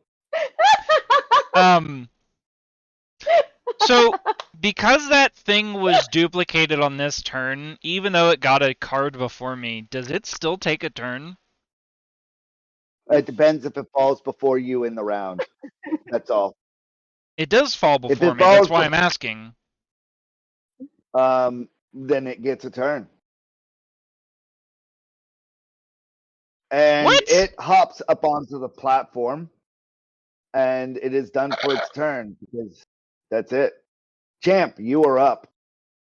Speaker 2: So, because that thing was duplicated on this turn, even though it got a card before me, does it still take a turn?
Speaker 1: It depends if it falls before you in the round. That's all.
Speaker 2: It does fall
Speaker 1: If
Speaker 2: before
Speaker 1: it
Speaker 2: me, that's
Speaker 1: falls
Speaker 2: why I'm asking.
Speaker 1: Then it gets a turn. And
Speaker 2: What?
Speaker 1: it hops up onto the platform. And it is done for its turn because that's it. Champ, you are up.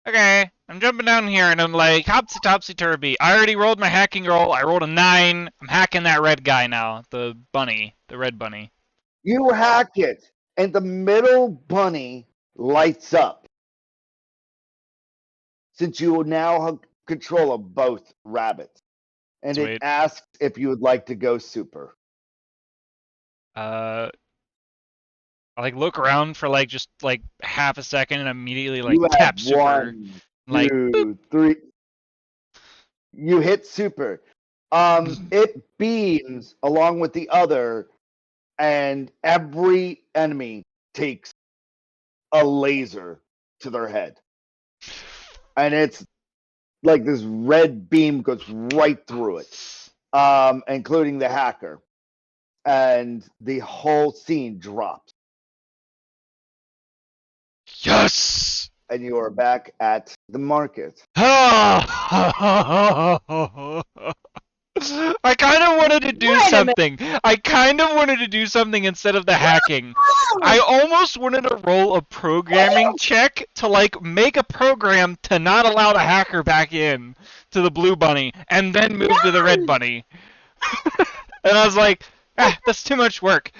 Speaker 2: Okay, I'm jumping down here and I'm like, hopsy topsy turvy. I already rolled my hacking roll. I rolled a 9. I'm hacking that red guy now. The bunny. The red bunny.
Speaker 1: You hack it, and the middle bunny lights up. Since you now have control of both rabbits. And
Speaker 2: Sweet.
Speaker 1: it asks if you would like to go super.
Speaker 2: I like look around for like just like half a second and immediately like
Speaker 1: You
Speaker 2: tap
Speaker 1: have
Speaker 2: super.
Speaker 1: 1,
Speaker 2: Like
Speaker 1: 2, 3. You hit super. It beams along with the other, and every enemy takes a laser to their head. And it's like this red beam goes right through it, including the hacker. And the whole scene drops.
Speaker 2: yes.
Speaker 1: And you are back at the market.
Speaker 2: I kind of wanted to do
Speaker 3: Wait a
Speaker 2: something. I kind of wanted to do something instead of the hacking. I almost wanted to roll a programming check to like make a program to not allow the hacker back in to the blue bunny and then move to the red bunny. And I was like, that's too much work.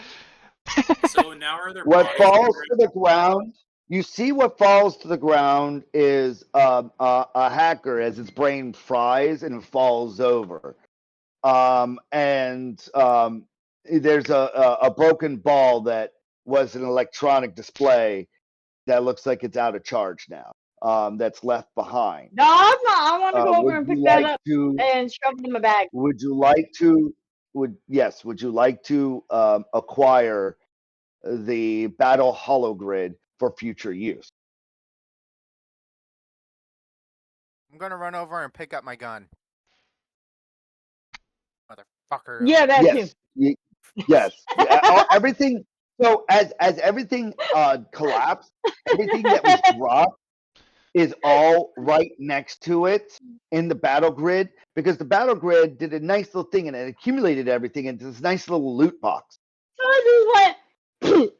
Speaker 5: So now are there
Speaker 1: What
Speaker 5: bodies
Speaker 1: falls
Speaker 5: in
Speaker 1: to the ground? You see what falls to the ground is a hacker as its brain fries and falls over. There's a broken ball that was an electronic display that looks like it's out of charge now. That's left behind.
Speaker 3: No, I'm not. I want to go over
Speaker 1: Would
Speaker 3: and
Speaker 1: you
Speaker 3: pick that
Speaker 1: like
Speaker 3: up
Speaker 1: to?
Speaker 3: and shove it in my bag.
Speaker 1: Would you like to? Would you like to acquire the Battle HoloGrid for future use?
Speaker 4: I'm gonna run over and pick up my gun. Motherfucker.
Speaker 3: Yeah, that
Speaker 1: Yes.
Speaker 3: too.
Speaker 1: Yes. Everything. So as everything collapsed, everything that was dropped is all right next to it in the battle grid, because the battle grid did a nice little thing and it accumulated everything into this nice little loot box.
Speaker 3: So I just went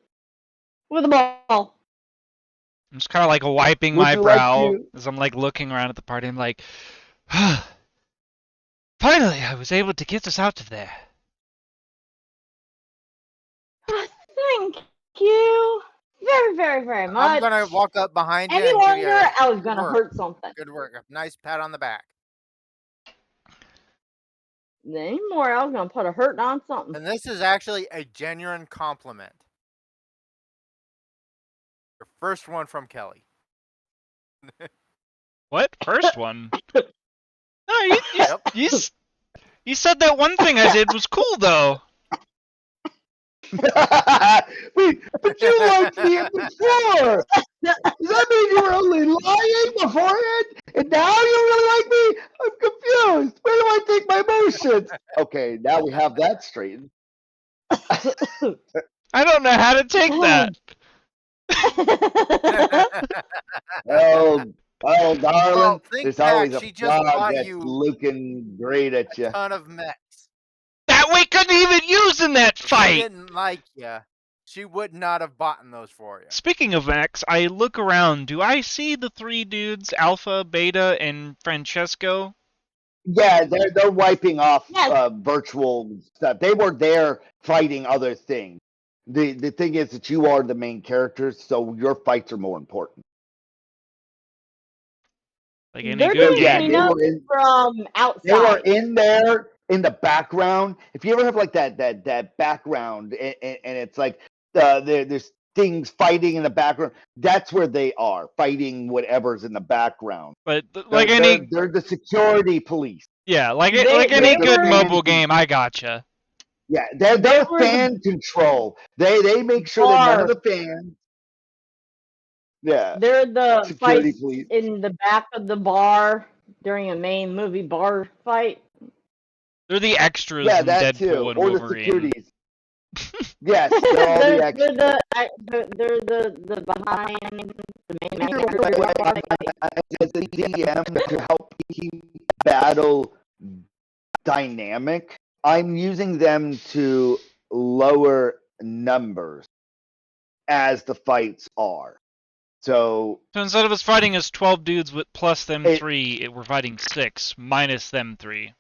Speaker 3: With a ball.
Speaker 2: I'm just kind of like wiping
Speaker 1: Would
Speaker 2: my
Speaker 1: you like
Speaker 2: brow
Speaker 1: to-
Speaker 2: as I'm like looking around at the party. I'm like, finally, I was able to get us out of there.
Speaker 3: Thank you. Very, very, very much.
Speaker 4: I'm gonna walk up behind you
Speaker 3: Any
Speaker 4: and give you
Speaker 3: longer,
Speaker 4: a
Speaker 3: I was
Speaker 4: good
Speaker 3: gonna
Speaker 4: work.
Speaker 3: hurt something.
Speaker 4: Good work. A nice pat on the back.
Speaker 3: Any more, I was gonna put a hurt on something.
Speaker 4: And this is actually a genuine compliment. Your first one from Kelly.
Speaker 2: What? First one? No,
Speaker 4: Yep.
Speaker 2: you said that one thing I did was cool though.
Speaker 1: Wait, but you liked me before. Does that mean you were only lying beforehand, and now you really like me? I'm confused. Where do I take my emotions? Okay, now we have that straightened.
Speaker 2: I don't know how to take that.
Speaker 1: Oh, darling,
Speaker 4: Well, think
Speaker 1: there's
Speaker 4: back,
Speaker 1: always a
Speaker 4: she just
Speaker 1: frog
Speaker 4: bought
Speaker 1: that's
Speaker 4: you
Speaker 1: looking great at you.
Speaker 4: a ton of mechs.
Speaker 2: That we couldn't even use in that
Speaker 4: If she
Speaker 2: fight.
Speaker 4: didn't like you, she would not have bought those for you.
Speaker 2: Speaking of X, I look around. Do I see the three dudes, Alpha, Beta, and Francesco?
Speaker 1: Yeah, they're wiping off
Speaker 3: Yes.
Speaker 1: virtual stuff. They were there fighting other things. The thing is that you are the main characters, so your fights are more important.
Speaker 2: Like any
Speaker 3: They're
Speaker 2: good
Speaker 3: doing
Speaker 1: Yeah,
Speaker 2: game?
Speaker 1: they
Speaker 3: cleanup
Speaker 1: were in.
Speaker 3: from
Speaker 1: They were
Speaker 3: outside.
Speaker 1: in there in the background. If you ever have like that background, and it's like there's things fighting in the background. That's where they are fighting whatever's in the background.
Speaker 2: But like any,
Speaker 1: They're the security police.
Speaker 2: yeah, like
Speaker 3: They-
Speaker 2: like any
Speaker 3: they
Speaker 2: good
Speaker 3: were-
Speaker 2: mobile game, I gotcha.
Speaker 1: Yeah, they're
Speaker 3: were
Speaker 1: fan control. They make sure that none of the fans. Yeah,
Speaker 3: They're the
Speaker 1: security
Speaker 3: fights
Speaker 1: police.
Speaker 3: in the back of the bar during a main movie bar fight.
Speaker 2: They're the extras
Speaker 1: Yeah,
Speaker 2: in
Speaker 1: that
Speaker 2: Deadpool
Speaker 1: too,
Speaker 2: and
Speaker 1: or the
Speaker 2: Wolverine.
Speaker 1: securities. Yes, they're all the extras.
Speaker 3: they're the behind the main actor.
Speaker 1: As a DM to help keep battle dynamic, I'm using them to lower numbers as the fights are. So
Speaker 2: So instead of us fighting as 12 dudes with plus them
Speaker 1: It-
Speaker 2: 3, we're fighting 6 minus them 3.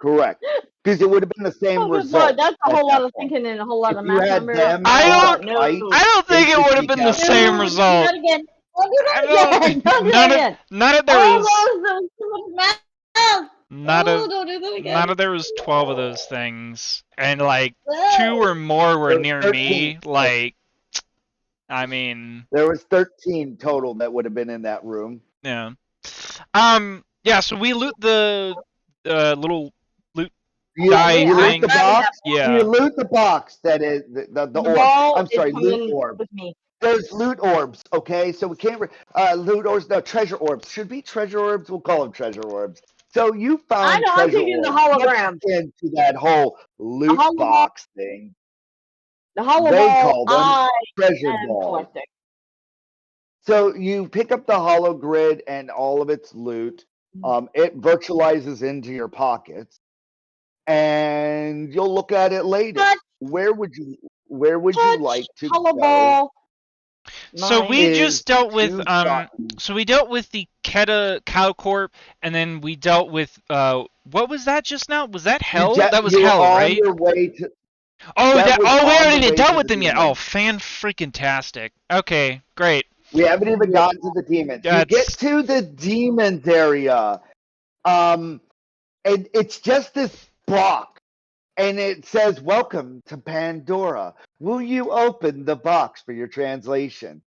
Speaker 1: correct, because it would have been the same
Speaker 3: Oh, good
Speaker 1: result.
Speaker 3: Lord, that's a
Speaker 1: at
Speaker 3: whole lot
Speaker 1: that
Speaker 3: of
Speaker 1: point.
Speaker 3: thinking and a whole lot
Speaker 1: If
Speaker 3: of
Speaker 1: you
Speaker 3: math
Speaker 1: had
Speaker 3: number.
Speaker 1: them
Speaker 2: I
Speaker 1: on
Speaker 3: no.
Speaker 1: fight,
Speaker 2: I don't think
Speaker 1: They
Speaker 2: it
Speaker 1: could
Speaker 2: would have
Speaker 1: take
Speaker 2: been the
Speaker 1: out-
Speaker 2: same
Speaker 3: Do
Speaker 2: result.
Speaker 3: that again. Don't do
Speaker 2: I
Speaker 3: that
Speaker 2: don't.
Speaker 3: again. Don't do
Speaker 2: None
Speaker 3: that again.
Speaker 2: of none of there
Speaker 3: Oh,
Speaker 2: was
Speaker 3: that was too much math.
Speaker 2: not
Speaker 3: Oh,
Speaker 2: of
Speaker 3: don't do that again.
Speaker 2: none of there was 12 of those things, and like
Speaker 3: No.
Speaker 2: 2 or more were
Speaker 1: There was
Speaker 2: near
Speaker 1: 13.
Speaker 2: me. Like, I mean,
Speaker 1: There was 13 total that would have been in that room.
Speaker 2: yeah. Yeah. So we loot the little loot
Speaker 1: You,
Speaker 2: die
Speaker 1: you loot
Speaker 2: thing.
Speaker 1: the box.
Speaker 2: Yeah.
Speaker 1: You loot the box that is the
Speaker 3: The
Speaker 1: orb.
Speaker 3: ball
Speaker 1: I'm sorry,
Speaker 3: is
Speaker 1: loot
Speaker 3: coming
Speaker 1: orb.
Speaker 3: with me.
Speaker 1: There's loot orbs, okay? So we can't loot orbs. No, treasure orbs. Should be treasure orbs. We'll call them treasure orbs. So you found
Speaker 3: I know, I'm
Speaker 1: treasure
Speaker 3: thinking the
Speaker 1: orbs. Much
Speaker 3: hologram.
Speaker 1: into that whole loot
Speaker 3: holo-
Speaker 1: box thing.
Speaker 3: The hollow
Speaker 1: They
Speaker 3: ball
Speaker 1: call them
Speaker 3: I
Speaker 1: treasure
Speaker 3: am
Speaker 1: balls.
Speaker 3: collecting.
Speaker 1: So you pick up the hollow grid and all of its loot. It virtualizes into your pockets, and you'll look at it later.
Speaker 3: Touch.
Speaker 1: Where would you like to
Speaker 3: Hollow
Speaker 1: go?
Speaker 3: ball.
Speaker 2: So
Speaker 3: Mine
Speaker 2: we
Speaker 1: is
Speaker 2: just dealt with
Speaker 1: you've gotten-
Speaker 2: So we dealt with the Keta Cow Corp, and then we dealt with what was that just now? Was that Hell? That was
Speaker 1: you were
Speaker 2: Hell,
Speaker 1: on
Speaker 2: right?
Speaker 1: your way to
Speaker 2: Oh,
Speaker 1: that was
Speaker 2: we
Speaker 1: on
Speaker 2: already
Speaker 1: the way
Speaker 2: dealt
Speaker 1: to
Speaker 2: with
Speaker 1: the
Speaker 2: them yet.
Speaker 1: demon.
Speaker 2: Oh, fan-freaking-tastic. Okay, great.
Speaker 1: we haven't even gotten to the demons. You
Speaker 2: That's-
Speaker 1: get to the demons area. And it's just this box, and it says, "Welcome to Pandora. Will you open the box for your translation?"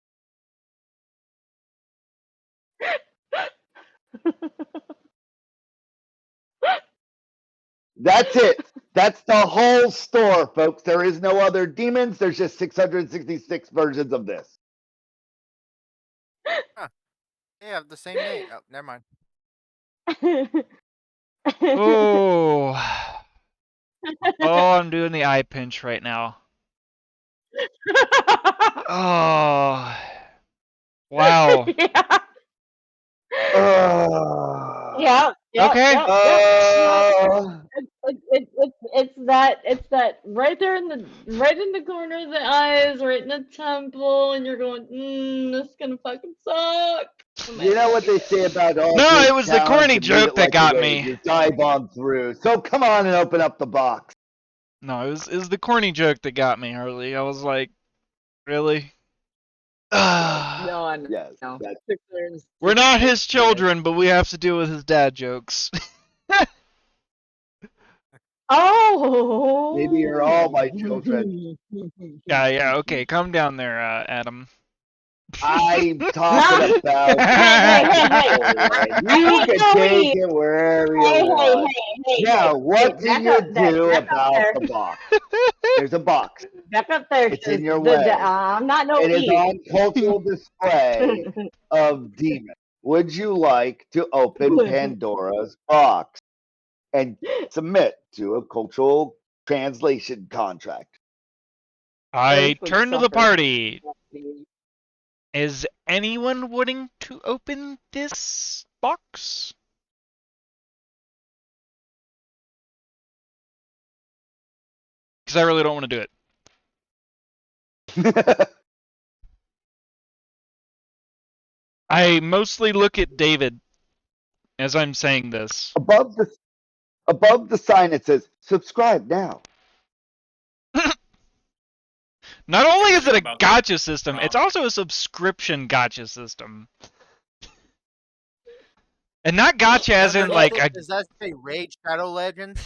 Speaker 1: That's it. That's the whole store, folks. There is no other demons. There's just 666 versions of this.
Speaker 4: They have the same name. Oh, never mind.
Speaker 2: Oh. Oh, I'm doing the eye pinch right now. Oh. Wow.
Speaker 3: Yeah.
Speaker 1: Uh,
Speaker 3: Yeah.
Speaker 2: Okay.
Speaker 3: Yeah.
Speaker 1: uh,
Speaker 3: It's it's that right there in the corner of the eyes, right in the temple, and you're going, this is gonna fucking suck.
Speaker 1: You know what they say about all
Speaker 2: No,
Speaker 1: good
Speaker 2: it was the
Speaker 1: talent,
Speaker 2: corny
Speaker 1: you meet
Speaker 2: joke
Speaker 1: it
Speaker 2: that
Speaker 1: like a
Speaker 2: got
Speaker 1: wave,
Speaker 2: me.
Speaker 1: you dive on through. So come on and open up the box.
Speaker 2: No, it was the corny joke that got me, Harley. I was like, really?
Speaker 3: No, I know.
Speaker 1: Yes.
Speaker 3: No.
Speaker 1: That's,
Speaker 2: We're not his children, but we have to deal with his dad jokes.
Speaker 3: Oh.
Speaker 1: maybe you're all my children.
Speaker 2: Yeah, okay, calm down there, Adam.
Speaker 1: I'm talking about
Speaker 3: Hey.
Speaker 1: you can
Speaker 3: no
Speaker 1: take
Speaker 3: me.
Speaker 1: it wherever you
Speaker 3: Hey,
Speaker 1: want. Now, what do
Speaker 3: back
Speaker 1: you
Speaker 3: up there,
Speaker 1: do
Speaker 3: back up
Speaker 1: about
Speaker 3: there.
Speaker 1: the box? There's a box.
Speaker 3: Back up there.
Speaker 1: It's in your
Speaker 3: the,
Speaker 1: way.
Speaker 3: I'm not no
Speaker 1: It is
Speaker 3: E.
Speaker 1: on cultural display of demons. Would you like to open Pandora's box and submit to a cultural translation contract?
Speaker 2: I
Speaker 3: would
Speaker 2: turn to the
Speaker 3: suffer.
Speaker 2: party. Is anyone willing to open this box? Because I really don't want to do it. I mostly look at David as I'm saying this.
Speaker 1: above the sign it says subscribe now.
Speaker 2: Not only is it a
Speaker 5: About
Speaker 2: gotcha system, it's also a subscription gotcha system. And not gotcha as in like a...
Speaker 4: Does that say Raid Shadow Legends?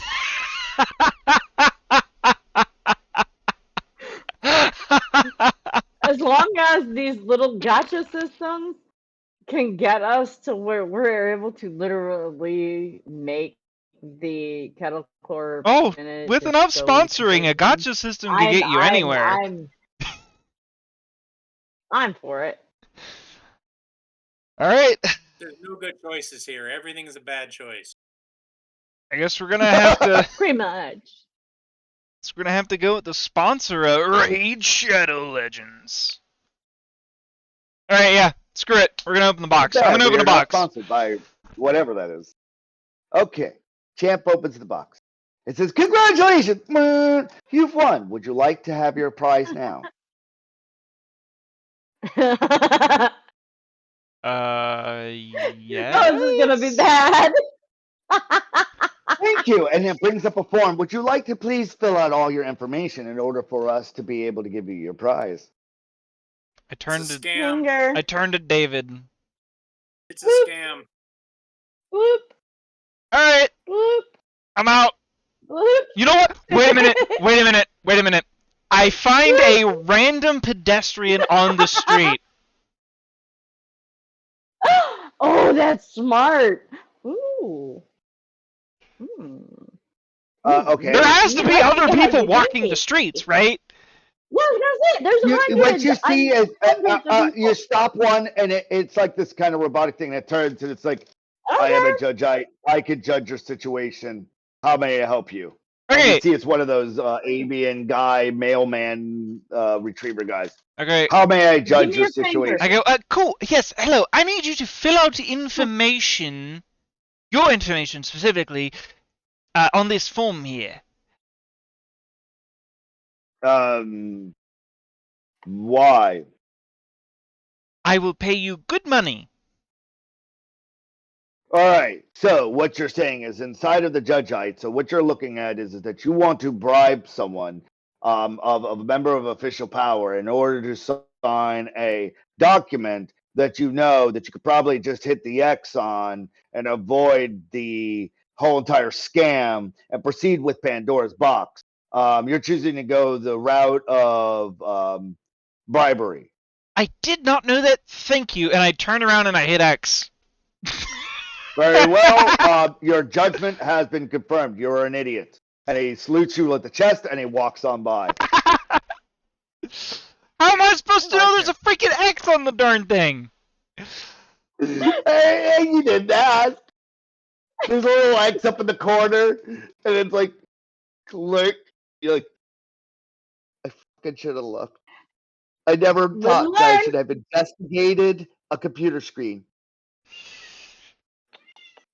Speaker 3: As long as these little gotcha systems can get us to where we're able to literally make the kettle core.
Speaker 2: Oh, with enough sponsoring, a gotcha system can get you anywhere.
Speaker 3: I'm for it.
Speaker 2: All right.
Speaker 5: There's no good choices here. Everything is a bad choice.
Speaker 2: I guess we're gonna have to.
Speaker 3: Pretty much.
Speaker 2: So we're gonna have to go with the sponsor of Raid Shadow Legends. All right, yeah. Screw it. We're gonna open the box. I'm gonna open the box.
Speaker 1: Sponsored by whatever that is. Okay. Champ opens the box. It says, "Congratulations, you've won. Would you like to have your prize now?"
Speaker 2: Yes.
Speaker 3: No, this is gonna be bad.
Speaker 1: Thank you. And it brings up a form. Would you like to please fill out all your information in order for us to be able to give you your prize?
Speaker 2: I turned
Speaker 5: It's a
Speaker 2: to
Speaker 5: scam.
Speaker 2: I turned to David.
Speaker 5: It's a scam.
Speaker 3: Whoop,
Speaker 2: All right,
Speaker 3: whoop,
Speaker 2: I'm out.
Speaker 3: whoop.
Speaker 2: You know what? Wait a minute. Wait a minute. Wait a minute. I find a random pedestrian on the street.
Speaker 3: Oh, that's smart. Ooh.
Speaker 1: Okay.
Speaker 2: There has to be other people
Speaker 3: you
Speaker 2: walking
Speaker 3: think.
Speaker 2: the streets, right?
Speaker 3: Yeah, that's it. There's a
Speaker 1: What you see is
Speaker 3: hundreds of
Speaker 1: you
Speaker 3: people.
Speaker 1: stop one, and it's like this kind of robotic thing that turns, and it's like, I am a judge. I could judge your situation. How may I help you? And
Speaker 2: Okay.
Speaker 1: you see, it's one of those avian guy, mailman, retriever guys.
Speaker 2: Okay.
Speaker 1: How may I judge
Speaker 3: me
Speaker 1: your
Speaker 3: your finger.
Speaker 1: situation?
Speaker 2: I go, cool. Yes, hello. I need you to fill out the information, your information specifically, on this form here.
Speaker 1: Why?
Speaker 2: I will pay you good money.
Speaker 1: All right. So what you're saying is inside of the judgeite. So what you're looking at is that you want to bribe someone of a member of official power in order to sign a document that you know that you could probably just hit the X on and avoid the whole entire scam and proceed with Pandora's box. You're choosing to go the route of bribery.
Speaker 2: I did not know that. Thank you. And I turn around and I hit X.
Speaker 1: Very well. Your judgment has been confirmed. You're an idiot. And he salutes you at the chest and he walks on by.
Speaker 2: How am I supposed to know there's a freaking X on the darn thing?
Speaker 1: Hey, you did that. There's a little X up in the corner, and it's like, click. You're like, I fucking should have looked. I never thought that I should have investigated a computer screen.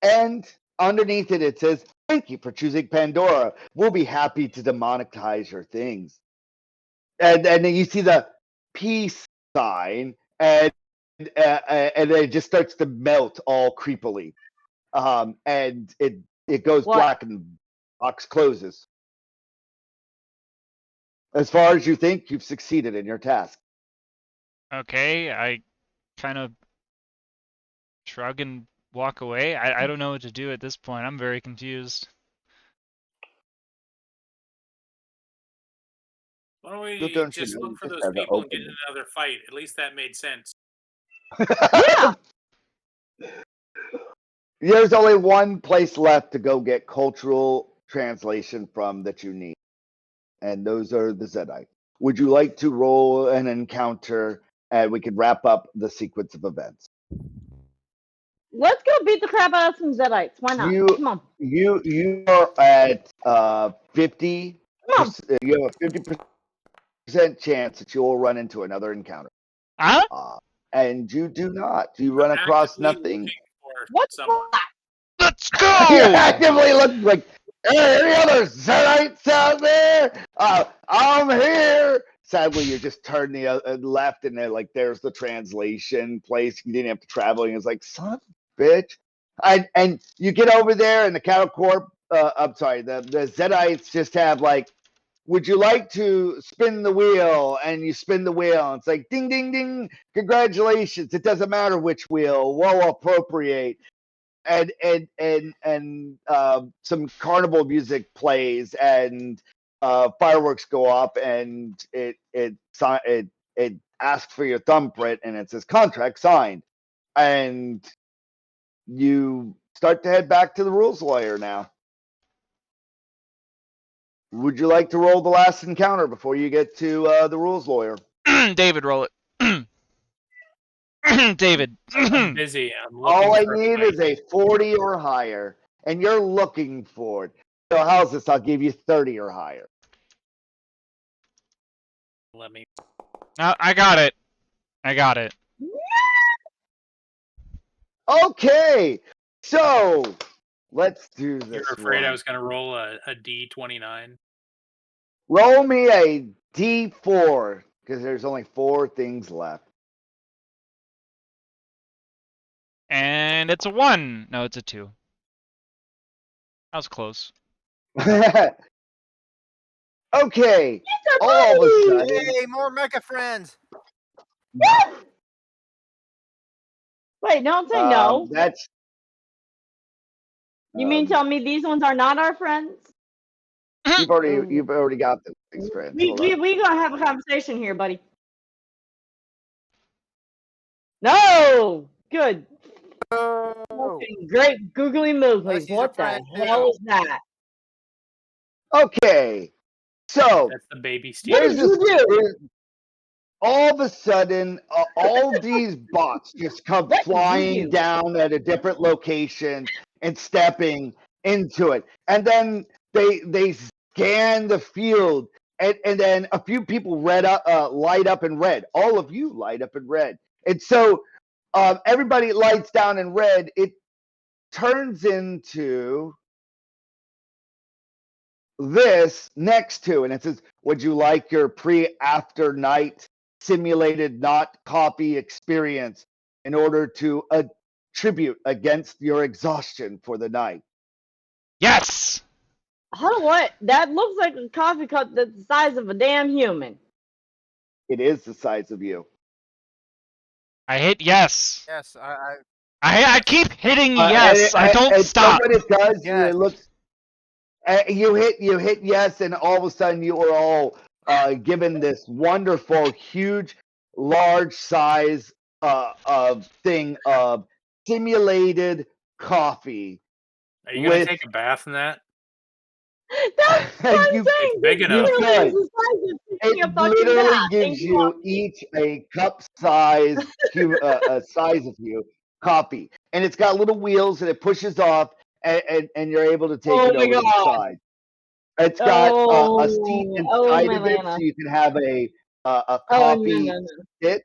Speaker 1: And underneath it, it says, Thank you for choosing Pandora. We'll be happy to demonetize your things. And then you see the peace sign, and then it just starts to melt all creepily. And it goes
Speaker 3: What?
Speaker 1: black and the box closes. As far as you think, you've succeeded in your task.
Speaker 2: Okay, I kind of shrug and walk away. I don't know what to do at this point. I'm very confused.
Speaker 5: Why don't we
Speaker 1: Still don't you
Speaker 5: just
Speaker 1: know
Speaker 5: look
Speaker 1: you
Speaker 5: for
Speaker 1: just
Speaker 5: those
Speaker 1: have to
Speaker 5: people and get
Speaker 1: open
Speaker 5: in another fight? At least that made sense.
Speaker 3: Yeah.
Speaker 1: There's only one place left to go get cultural translation from that you need, and those are the Zedites. Would you like to roll an encounter, and we could wrap up the sequence of events?
Speaker 3: Let's go beat the crap out of some Zedites. Why not?
Speaker 1: You
Speaker 3: Come on.
Speaker 1: you are at 50.
Speaker 3: Come on.
Speaker 1: You have a 50% chance that you will run into another encounter.
Speaker 2: Huh?
Speaker 1: And you do not. You run across
Speaker 5: Actively
Speaker 1: nothing.
Speaker 5: looking for
Speaker 3: What?
Speaker 5: someone.
Speaker 2: Let's
Speaker 1: You
Speaker 2: go!
Speaker 1: actively look like, hey, any other Zedites out there? I'm here. Sadly, you just turn the left, and then like there's the translation place. You didn't have to travel. And it's like, son of a bitch. And you get over there, and the cattle corp. I'm sorry, the Zedites just have like, would you like to spin the wheel? And you spin the wheel, and it's like ding ding ding, congratulations. It doesn't matter which wheel, we'll appropriate. And some carnival music plays, and fireworks go off, and it asks for your thumbprint, and it says contract signed. And you start to head back to the rules lawyer now. Would you like to roll the last encounter before you get to the rules lawyer?
Speaker 2: David, roll it. David.
Speaker 5: I'm busy. I'm looking
Speaker 1: All I
Speaker 5: for
Speaker 1: need
Speaker 5: fight.
Speaker 1: is a 40 or higher, and you're looking for it. So how's this? I'll give you 30 or higher.
Speaker 5: Let me.
Speaker 2: I got it. I got it.
Speaker 1: Okay, so let's do this.
Speaker 5: You're afraid
Speaker 1: one.
Speaker 5: I was going to roll a D29?
Speaker 1: Roll me a D4 because there's only 4 things left.
Speaker 2: And it's a 1. No, it's a 2. That was close.
Speaker 1: Okay, all of a sudden,
Speaker 4: Hey, more mecha friends.
Speaker 3: Wait, don't say no.
Speaker 1: That's
Speaker 3: You mean tell me these ones are not our friends?
Speaker 1: you've already got these friends.
Speaker 3: We gonna have a conversation here, buddy. No, good.
Speaker 4: Oh,
Speaker 3: Great googly moogly.
Speaker 4: Unless he's a
Speaker 3: What the
Speaker 4: friend,
Speaker 3: hell
Speaker 4: too.
Speaker 3: is that?
Speaker 1: Okay, so
Speaker 5: That's the baby
Speaker 3: What
Speaker 5: Steve.
Speaker 3: did you do?
Speaker 1: there's- all of a sudden, all these bots just come
Speaker 3: What did you
Speaker 1: flying
Speaker 3: do?
Speaker 1: down at a different location and stepping into it, and then they scan the field, and then a few people light up in red. All of you light up in red, and so everybody lights down in red. It turns into this next to, and it says, would you like your pre-after night simulated not coffee experience in order to attribute against your exhaustion for the night?
Speaker 2: Yes!
Speaker 3: What? That looks like a coffee cup that's the size of a damn human.
Speaker 1: It is the size of you.
Speaker 2: I hit yes.
Speaker 4: yes,
Speaker 2: I keep hitting
Speaker 1: And
Speaker 2: yes. I don't
Speaker 1: and
Speaker 2: stop.
Speaker 1: So what it does,
Speaker 4: Yes.
Speaker 1: it looks. You hit yes, and all of a sudden you are all given this wonderful, huge, large size thing of simulated coffee.
Speaker 5: Are you going
Speaker 1: with-
Speaker 5: to take a bath in that?
Speaker 3: That's what I'm
Speaker 1: You-
Speaker 3: saying.
Speaker 5: big
Speaker 3: This
Speaker 5: enough.
Speaker 3: literally
Speaker 1: You
Speaker 3: is the size of taking a
Speaker 1: It
Speaker 3: fucking
Speaker 1: literally
Speaker 3: bath.
Speaker 1: gives
Speaker 3: Thank
Speaker 1: you each a cup size size of you coffee, and it's got little wheels, and it pushes off, and you're able to take
Speaker 3: Oh
Speaker 1: it
Speaker 3: my
Speaker 1: over to the
Speaker 3: God.
Speaker 1: side. It's got a seat
Speaker 3: Oh,
Speaker 1: inside
Speaker 3: my
Speaker 1: of it,
Speaker 3: Lana.
Speaker 1: so you can have a
Speaker 3: Oh,
Speaker 1: coffee
Speaker 3: no.
Speaker 1: sit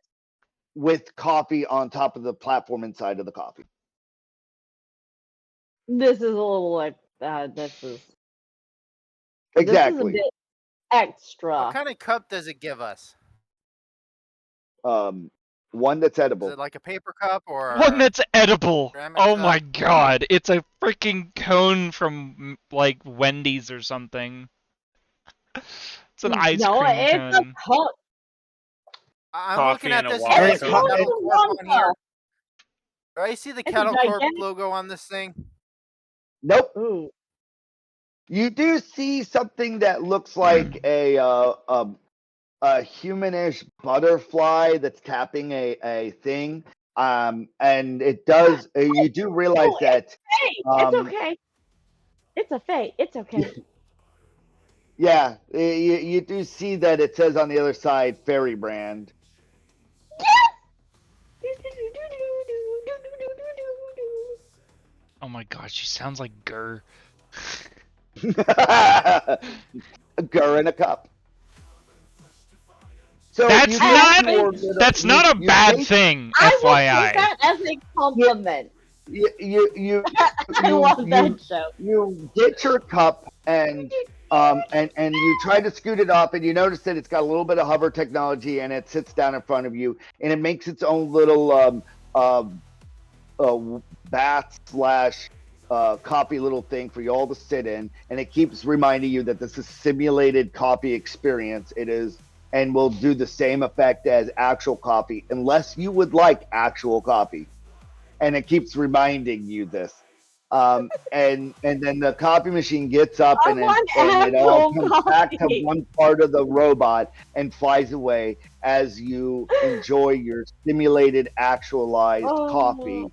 Speaker 1: with coffee on top of the platform inside of the coffee.
Speaker 3: This is a little like This is
Speaker 1: Exactly.
Speaker 3: This is a bit extra.
Speaker 4: What kind of cup does it give us?
Speaker 1: One that's
Speaker 4: Is
Speaker 1: edible.
Speaker 4: it like a paper cup or
Speaker 2: One that's edible.
Speaker 4: ceramic
Speaker 2: Oh
Speaker 4: cup?
Speaker 2: my god, it's a freaking cone from like Wendy's or something. It's an ice
Speaker 3: No,
Speaker 2: cream
Speaker 3: it's a
Speaker 2: cone.
Speaker 3: cup.
Speaker 4: I'm
Speaker 5: Coffee
Speaker 4: looking at
Speaker 5: in a
Speaker 4: this.
Speaker 5: water
Speaker 4: Do I
Speaker 3: It's
Speaker 4: see
Speaker 5: cup.
Speaker 3: more
Speaker 4: Kettle
Speaker 3: than
Speaker 4: Corp
Speaker 3: one
Speaker 4: on here?
Speaker 3: cup.
Speaker 4: Do I see the
Speaker 3: It's a
Speaker 4: Kettle Corp
Speaker 3: gigantic.
Speaker 4: logo on this thing?
Speaker 1: Nope.
Speaker 3: Ooh.
Speaker 1: You do see something that looks like a humanish butterfly that's tapping a thing. And it does. You do realize
Speaker 3: Oh,
Speaker 1: that.
Speaker 3: Hey, it's okay. It's a fate. It's okay.
Speaker 1: Yeah, you do see that it says on the other side, Fairy Brand.
Speaker 2: Oh my god, she sounds like Gurr.
Speaker 1: A girl in a cup. So
Speaker 2: That's
Speaker 1: you
Speaker 2: not-
Speaker 1: take your little-
Speaker 2: That's
Speaker 1: you-
Speaker 2: not a
Speaker 1: you
Speaker 2: bad
Speaker 1: take-
Speaker 2: thing,
Speaker 3: I will
Speaker 2: FYI.
Speaker 3: take that as a compliment.
Speaker 1: You
Speaker 3: I love that show.
Speaker 1: you get your cup and you try to scoot it up, and you notice that it's got a little bit of hover technology, and it sits down in front of you, and it makes its own little bath slash coffee little thing for you all to sit in, and it keeps reminding you that this is simulated coffee experience. It is, and will do the same effect as actual coffee, unless you would like actual coffee. And it keeps reminding you this. And then the copy machine gets up
Speaker 3: I
Speaker 1: and
Speaker 3: want
Speaker 1: it all
Speaker 3: actual
Speaker 1: comes back to
Speaker 3: coffee.
Speaker 1: one part of the robot and flies away as you enjoy your simulated actualized coffee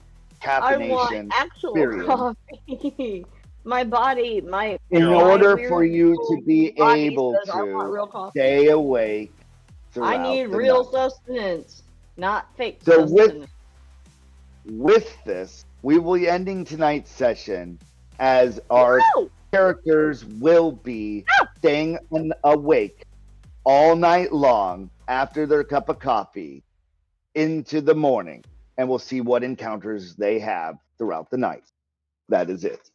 Speaker 3: I
Speaker 1: caffeination
Speaker 3: want actual
Speaker 1: experience.
Speaker 3: coffee. My body, my
Speaker 1: In
Speaker 3: my
Speaker 1: order
Speaker 3: weird
Speaker 1: for you to be
Speaker 3: body
Speaker 1: able
Speaker 3: says I want
Speaker 1: to
Speaker 3: real coffee.
Speaker 1: stay awake
Speaker 3: I
Speaker 1: throughout
Speaker 3: need
Speaker 1: the
Speaker 3: real
Speaker 1: night.
Speaker 3: sustenance, not fake
Speaker 1: So
Speaker 3: sustenance.
Speaker 1: with this, we will be ending tonight's session as our
Speaker 3: No!
Speaker 1: characters will be staying awake all night long after their cup of coffee into the morning, and we'll see what encounters they have throughout the night. That is it.